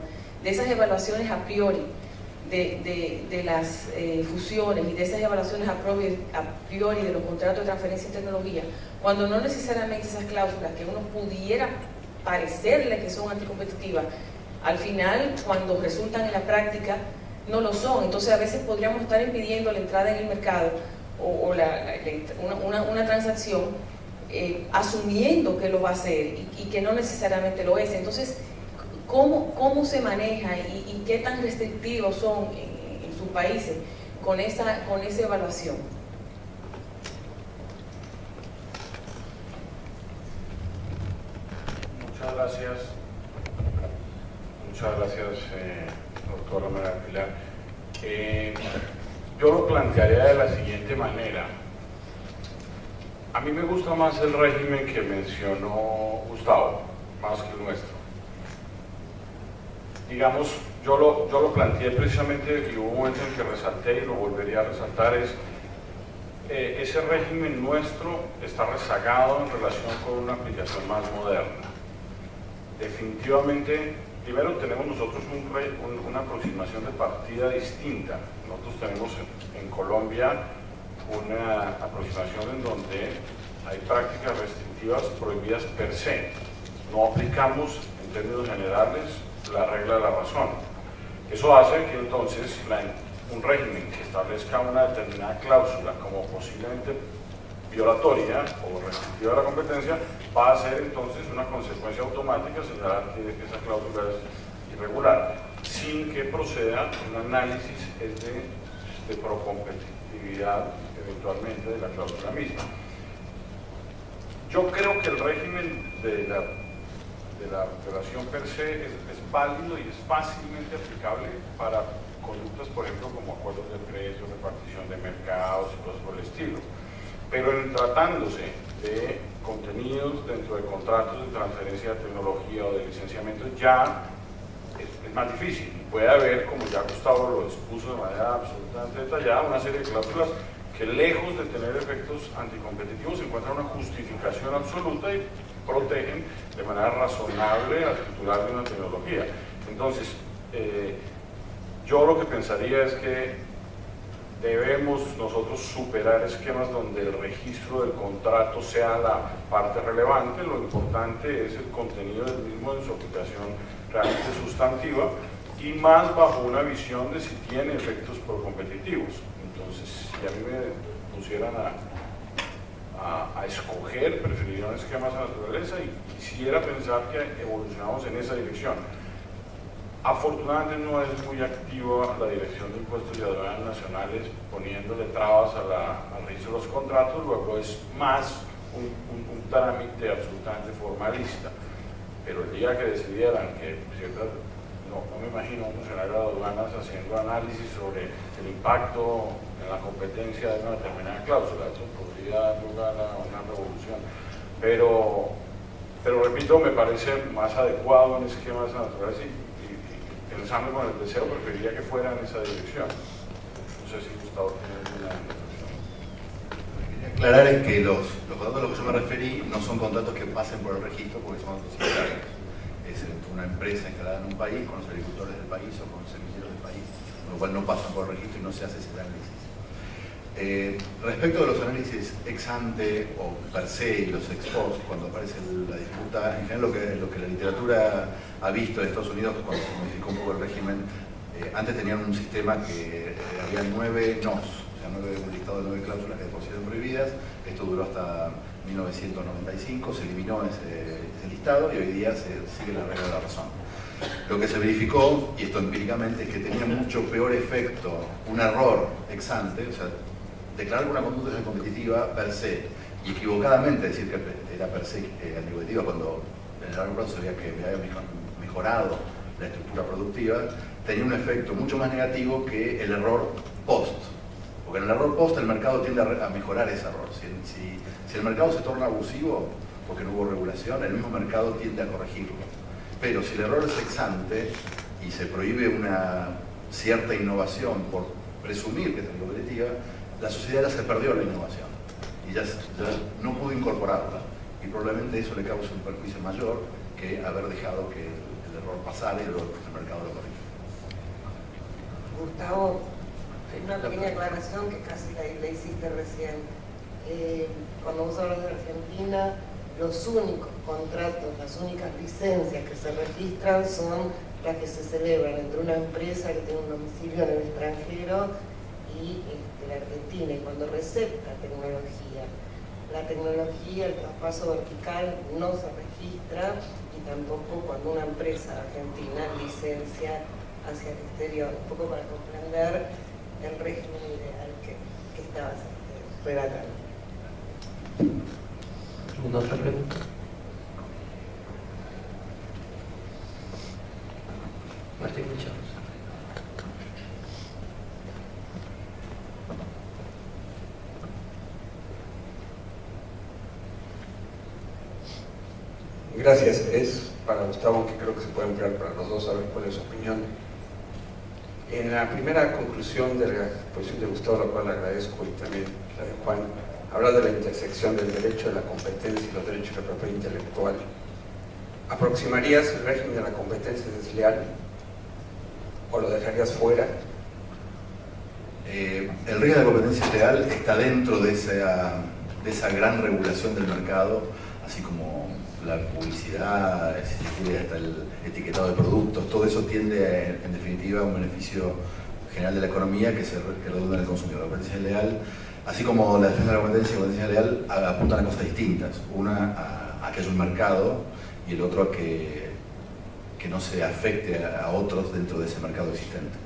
S5: de esas evaluaciones a priori de las fusiones y de esas evaluaciones a priori de los contratos de transferencia de tecnología, cuando no necesariamente esas cláusulas que uno pudiera parecerle que son anticompetitivas, al final, cuando resultan en la práctica, no lo son? Entonces, a veces podríamos estar impidiendo la entrada en el mercado o una transacción asumiendo que lo va a hacer y que no necesariamente lo es. Entonces, ¿cómo se maneja y qué tan restrictivos son en sus países con esa evaluación?
S3: Muchas gracias, doctora María Pilar. Yo lo plantearía de la siguiente manera. A mí me gusta más el régimen que mencionó Gustavo, más que el nuestro. Digamos, yo lo planteé precisamente y hubo un momento en que resalté y lo volvería a resaltar, ese régimen nuestro está rezagado en relación con una aplicación más moderna. Definitivamente, primero tenemos nosotros una aproximación de partida distinta. Nosotros tenemos en Colombia una aproximación en donde hay prácticas restrictivas prohibidas per se. No aplicamos, en términos generales, la regla de la razón. Eso hace que entonces un régimen que establezca una determinada cláusula como posiblemente violatoria o restrictiva de la competencia va a ser entonces una consecuencia automática señalar que esa cláusula es irregular, sin que proceda un análisis de procompetitividad eventualmente de la cláusula misma. Yo creo que el régimen de la relación per se es válido y es fácilmente aplicable para conductas, por ejemplo, como acuerdos de precios, repartición de mercados y cosas por el estilo. Pero en tratándose de contenidos dentro de contratos de transferencia de tecnología o de licenciamiento, ya es más difícil. Puede haber, como ya Gustavo lo expuso de manera absolutamente detallada, una serie de cláusulas que lejos de tener efectos anticompetitivos encuentran una justificación absoluta y protegen de manera razonable al titular de una tecnología. Entonces, yo lo que pensaría es que debemos nosotros superar esquemas donde el registro del contrato sea la parte relevante. Lo importante es el contenido del mismo en su aplicación realmente sustantiva y más bajo una visión de si tiene efectos procompetitivos. Entonces, si a mí me pusieran a escoger, preferiría un esquema de naturaleza y quisiera pensar que evolucionamos en esa dirección. Afortunadamente no es muy activa la Dirección de Impuestos y Aduanas Nacionales poniéndole trabas al registro de los contratos, luego es más un trámite absolutamente formalista. Pero el día que decidieran que no me imagino un funcionario de aduanas haciendo análisis sobre el impacto en la competencia de una determinada cláusula, eso podría dar lugar a una revolución. Pero repito, me parece más adecuado en esquemas naturales y pensando con el deseo, preferiría que fuera en esa dirección. No sé si Gustavo tiene alguna reflexión.
S4: Lo que quería aclarar es que los contratos a los que yo me referí no son contratos que pasen por el registro porque son autosimilares. Es una empresa instalada en un país con los agricultores del país o con los semilleros del país, con lo cual no pasan por el registro y no se hace ese análisis. Respecto de los análisis ex ante o per se y los ex post, cuando aparece la disputa, en general lo que la literatura ha visto en Estados Unidos cuando se modificó un poco el régimen, antes tenían un sistema que había 9 NOS, o sea, un listado de 9 cláusulas que por sí eran prohibidas. Esto duró hasta 1995, se eliminó ese listado y hoy día se sigue la regla de la razón. Lo que se verificó, y esto empíricamente, es que tenía mucho peor efecto un error ex ante, o sea, declarar que una conducta es competitiva per se y equivocadamente decir que era per se anticompetitiva cuando en el largo plazo se veía que había mejorado la estructura productiva, tenía un efecto mucho más negativo que el error post. Porque en el error post el mercado tiende a mejorar ese error. Si el mercado se torna abusivo porque no hubo regulación, el mismo mercado tiende a corregirlo. Pero si el error es ex ante y se prohíbe una cierta innovación por presumir que es anticompetitiva, la sociedad ya se perdió la innovación y ya no pudo incorporarla. Y probablemente eso le causa un perjuicio mayor que haber dejado que el error pasara y luego el mercado lo corrija.
S6: Gustavo, una pequeña aclaración que casi la hiciste recién. Cuando vos hablas de Argentina, los únicos contratos, las únicas licencias que se registran son las que se celebran entre una empresa que tiene un domicilio en el extranjero y la Argentina. Y cuando recepta tecnología, la tecnología, el traspaso vertical no se registra, y tampoco cuando una empresa argentina licencia hacia el exterior, un poco para comprender el régimen ideal que estabas relatando.
S2: ¿Alguna otra pregunta? Martín, muchas gracias.
S7: Gracias. Es para Gustavo, aunque creo que se puede emplear para los dos, a ver cuál es su opinión. En la primera conclusión de la exposición de Gustavo, la cual le agradezco, y también la de Juan, habla de la intersección del derecho de la competencia y los derechos de propiedad intelectual. ¿Aproximarías el régimen de la competencia desleal o lo dejarías fuera?
S4: El régimen de la competencia leal está dentro de esa gran regulación del mercado, así como la publicidad, si se quiere, hasta el etiquetado de productos. Todo eso tiende, en definitiva, a un beneficio general de la economía que redunda en el consumidor. La competencia leal, así como la defensa de la competencia y la competencia leal, apuntan a cosas distintas. Una a que haya un mercado y el otro a que no se afecte a otros dentro de ese mercado existente.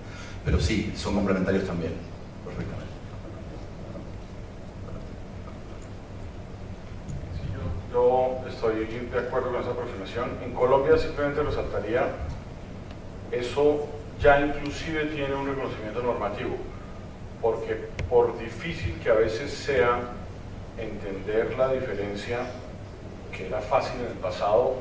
S4: Pero sí, son complementarios también, perfectamente.
S3: Sí, yo estoy de acuerdo con esa aproximación. En Colombia simplemente resaltaría, eso ya inclusive tiene un reconocimiento normativo, porque por difícil que a veces sea entender la diferencia, que era fácil en el pasado,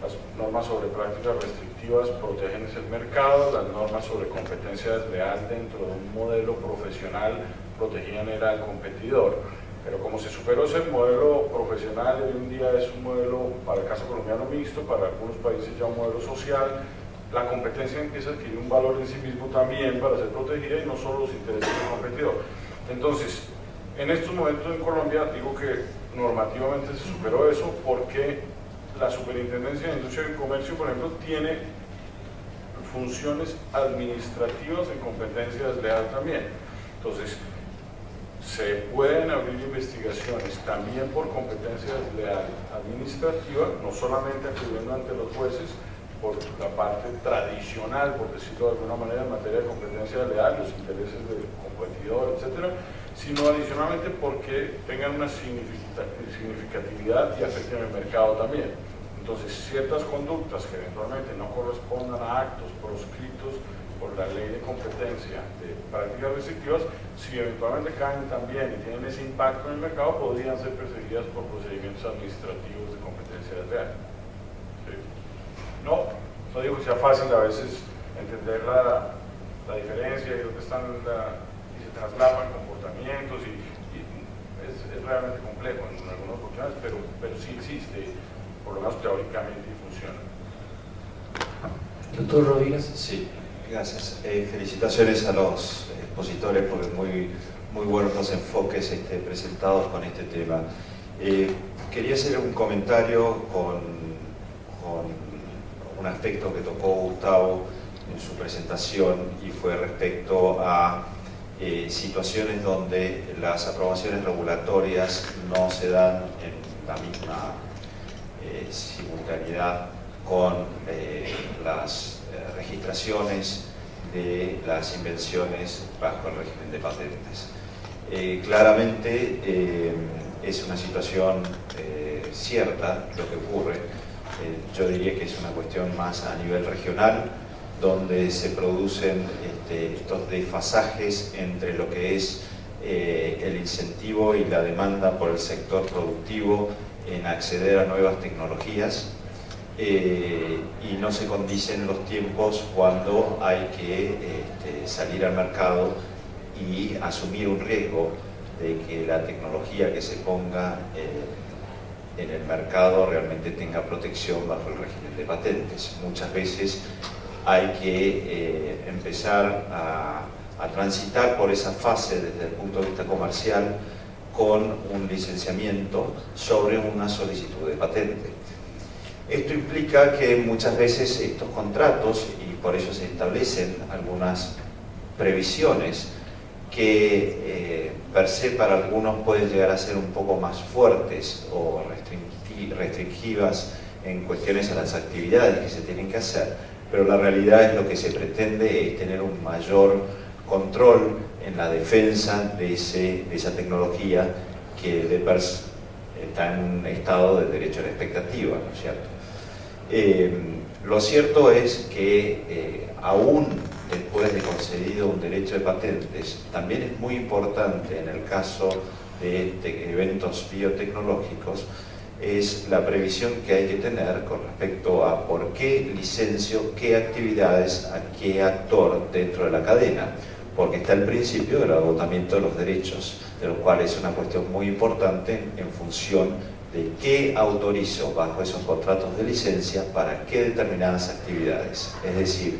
S3: las normas sobre prácticas restrictivas protegen el mercado, las normas sobre competencia desleal dentro de un modelo profesional protegían era al competidor. Pero como se superó ese modelo profesional, hoy en día es un modelo, para el caso colombiano, mixto, para algunos países ya un modelo social, la competencia empieza a adquirir un valor en sí mismo también para ser protegida y no solo los intereses del competidor. Entonces, en estos momentos en Colombia, digo que normativamente se superó eso porque la Superintendencia de Industria y Comercio, por ejemplo, tiene funciones administrativas en competencia desleal también. Entonces, se pueden abrir investigaciones también por competencia desleal administrativa, no solamente acudiendo ante los jueces por la parte tradicional, por decirlo de alguna manera, en materia de competencia desleal, los intereses del competidor, etcétera, sino adicionalmente porque tengan una significatividad y afecten el mercado también. Entonces, ciertas conductas que eventualmente no correspondan a actos proscritos por la ley de competencia de prácticas restrictivas, si eventualmente caen también y tienen ese impacto en el mercado, podrían ser perseguidas por procedimientos administrativos de competencia desleal. ¿Sí? No digo que sea fácil a veces entender la diferencia y dónde están y se traslapan comportamientos y es realmente complejo en algunas oportunidades, pero sí existe, por lo menos teóricamente, y funciona.
S2: Doctor Rovira.
S8: Sí, gracias. Felicitaciones a los expositores porque muy buenos los enfoques presentados con este tema. Quería hacer un comentario con un aspecto que tocó Gustavo en su presentación y fue respecto a situaciones donde las aprobaciones regulatorias no se dan en la misma simultaneidad con las registraciones de las invenciones bajo el régimen de patentes. Claramente es una situación cierta lo que ocurre. Yo diría que es una cuestión más a nivel regional, donde se producen estos desfasajes entre lo que es el incentivo y la demanda por el sector productivo en acceder a nuevas tecnologías y no se condicen los tiempos cuando hay que salir al mercado y asumir un riesgo de que la tecnología que se ponga en el mercado realmente tenga protección bajo el régimen de patentes. Muchas veces hay que empezar a transitar por esa fase desde el punto de vista comercial con un licenciamiento sobre una solicitud de patente. Esto implica que muchas veces estos contratos, y por eso se establecen algunas previsiones que per se para algunos pueden llegar a ser un poco más fuertes o restrictivas en cuestiones a las actividades que se tienen que hacer, pero la realidad es lo que se pretende es tener un mayor control en la defensa de esa tecnología que de per se está en un estado de derecho a la expectativa, ¿no es cierto? Lo cierto es que aún después de concedido un derecho de patentes, también es muy importante en el caso de eventos biotecnológicos es la previsión que hay que tener con respecto a por qué licencio, qué actividades, a qué actor dentro de la cadena, porque está el principio del agotamiento de los derechos, de los cuales es una cuestión muy importante en función de qué autorizo bajo esos contratos de licencia para qué determinadas actividades. Es decir,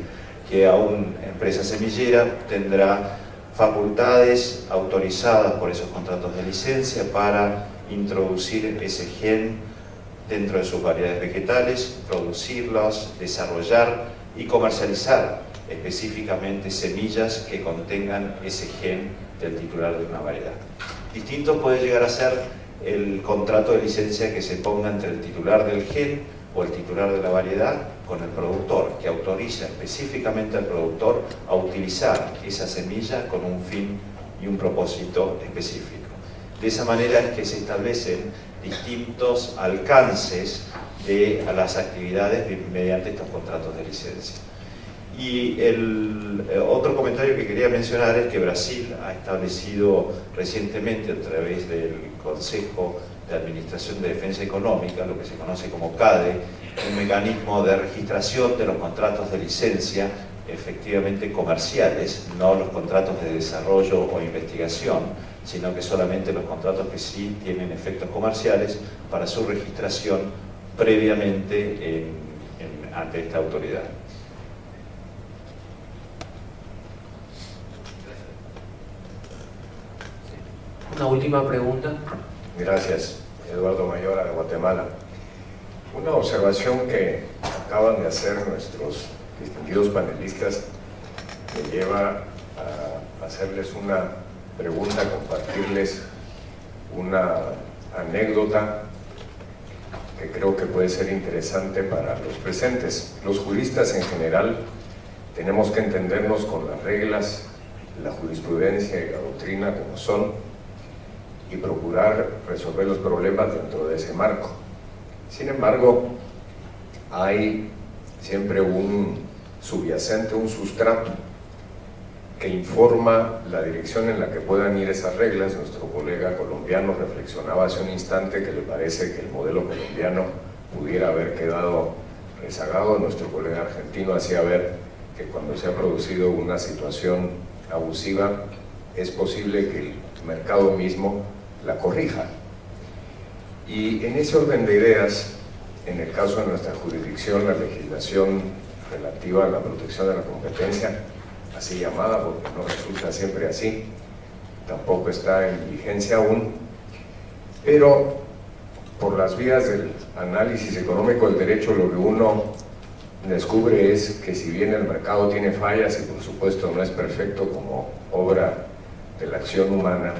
S8: que a una empresa semillera tendrá facultades autorizadas por esos contratos de licencia para introducir ese gen dentro de sus variedades vegetales, producirlos, desarrollar y comercializar específicamente semillas que contengan ese gen del titular de una variedad. Distinto puede llegar a ser el contrato de licencia que se ponga entre el titular del gen o el titular de la variedad con el productor, que autoriza específicamente al productor a utilizar esa semilla con un fin y un propósito específico. De esa manera es que se establecen distintos alcances de las actividades mediante estos contratos de licencia. Y el otro comentario que quería mencionar es que Brasil ha establecido recientemente a través del Consejo de Administración de Defensa Económica, lo que se conoce como CADE, un mecanismo de registración de los contratos de licencia efectivamente comerciales, no los contratos de desarrollo o investigación, sino que solamente los contratos que sí tienen efectos comerciales para su registración previamente ante esta autoridad.
S2: Una última pregunta.
S9: Gracias, Eduardo Mayora de Guatemala. Una observación que acaban de hacer nuestros distinguidos panelistas me lleva a hacerles una pregunta, a compartirles una anécdota que creo que puede ser interesante para los presentes. Los juristas en general tenemos que entendernos con las reglas, la jurisprudencia y la doctrina como son, y procurar resolver los problemas dentro de ese marco. Sin embargo, hay siempre un subyacente, un sustrato que informa la dirección en la que puedan ir esas reglas. Nuestro colega colombiano reflexionaba hace un instante que le parece que el modelo colombiano pudiera haber quedado rezagado. Nuestro colega argentino hacía ver que cuando se ha producido una situación abusiva es posible que el mercado mismo la corrija. Y en ese orden de ideas, en el caso de nuestra jurisdicción, la legislación relativa a la protección de la competencia, así llamada, porque no resulta siempre así, tampoco está en vigencia aún, pero por las vías del análisis económico del derecho, lo que uno descubre es que si bien el mercado tiene fallas y por supuesto no es perfecto como obra de la acción humana,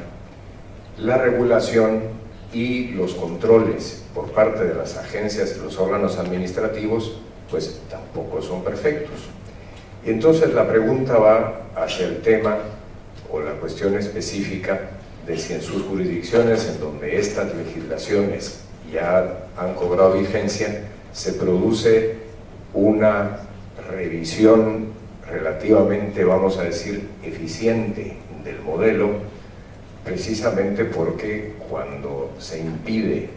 S9: la regulación y los controles por parte de las agencias y los órganos administrativos pues tampoco son perfectos. Y entonces la pregunta va hacia el tema o la cuestión específica de si en sus jurisdicciones en donde estas legislaciones ya han cobrado vigencia se produce una revisión relativamente, vamos a decir, eficiente del modelo, precisamente porque cuando se impide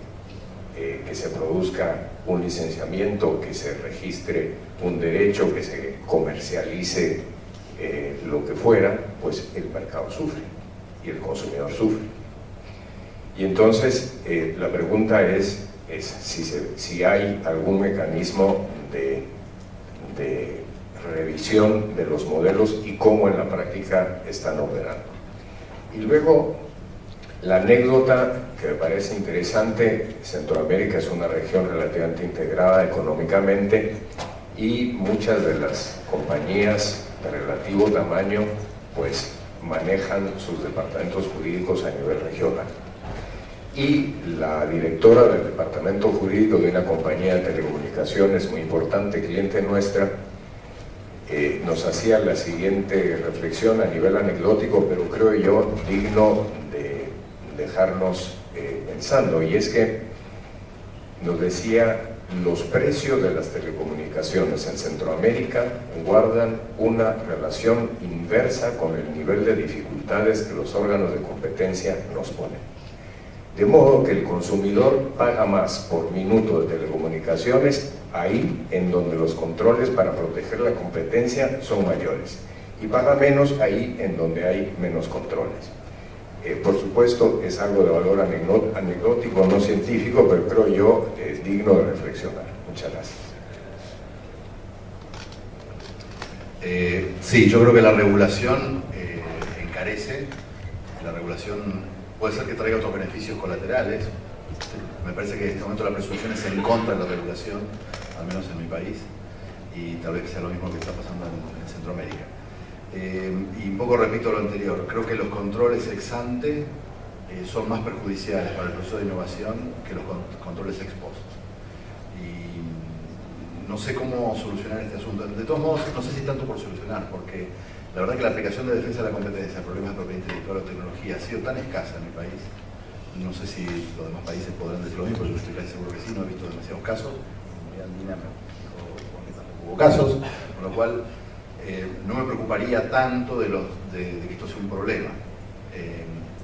S9: que se produzca un licenciamiento, que se registre un derecho, que se comercialice lo que fuera, pues el mercado sufre y el consumidor sufre. Y entonces la pregunta es si hay algún mecanismo de revisión de los modelos y cómo en la práctica están operando. Y luego, la anécdota que me parece interesante: Centroamérica es una región relativamente integrada económicamente y muchas de las compañías de relativo tamaño pues manejan sus departamentos jurídicos a nivel regional. Y la directora del departamento jurídico de una compañía de telecomunicaciones muy importante, cliente nuestra, nos hacía la siguiente reflexión a nivel anecdótico, pero creo yo digno de dejarnos pensando, y es que nos decía: los precios de las telecomunicaciones en Centroamérica guardan una relación inversa con el nivel de dificultades que los órganos de competencia nos ponen. De modo que el consumidor paga más por minuto de telecomunicaciones ahí en donde los controles para proteger la competencia son mayores y paga menos ahí en donde hay menos controles. Por supuesto, es algo de valor anecdótico, no científico, pero creo yo es digno de reflexionar. Muchas gracias.
S4: Sí, yo creo que la regulación encarece. La regulación puede ser que traiga otros beneficios colaterales. Me parece que en este momento la presunción es en contra de la regulación, al menos en mi país, y tal vez sea lo mismo que está pasando en Centroamérica. Y un poco repito lo anterior, creo que los controles ex ante son más perjudiciales para el proceso de innovación que los controles ex post. Y no sé cómo solucionar este asunto. De todos modos, no sé si tanto por solucionar, porque la verdad que la aplicación de defensa de la competencia, problemas de propiedad intelectual o tecnología, ha sido tan escasa en mi país. No sé si los demás países podrán decir lo mismo, yo estoy casi seguro que sí, no he visto demasiados casos. En Andina me dijo que tampoco hubo casos, con lo cual no me preocuparía tanto de que esto sea un problema,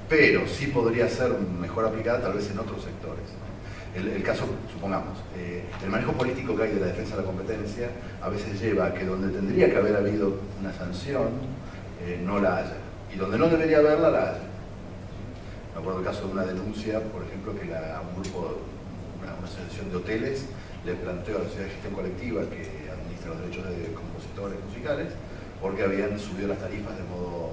S4: pero sí podría ser mejor aplicada tal vez en otros sectores, ¿no? El caso, supongamos, el manejo político que hay de la defensa de la competencia a veces lleva a que donde tendría que haber habido una sanción, no la haya, y donde no debería haberla, la haya. Me acuerdo el caso de una denuncia, por ejemplo, que un grupo, una asociación de hoteles le planteó a la Sociedad de Gestión Colectiva que administra los derechos de compositores musicales, porque habían subido las tarifas de modo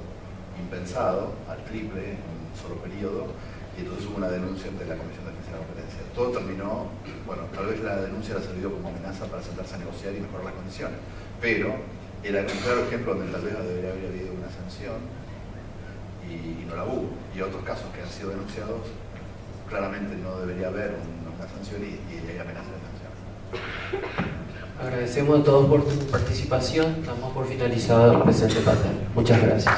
S4: impensado, al triple, en un solo periodo, y entonces hubo una denuncia ante la Comisión de Defensa de la Competencia. Todo terminó, bueno, tal vez la denuncia le ha servido como amenaza para sentarse a negociar y mejorar las condiciones, pero era un claro ejemplo donde tal vez debería haber habido una sanción y no la hubo. Y otros casos que han sido denunciados, claramente no debería haber una sanción y hay amenaza de sanción.
S2: Agradecemos a todos por su participación. Damos por finalizado el presente panel. Muchas gracias.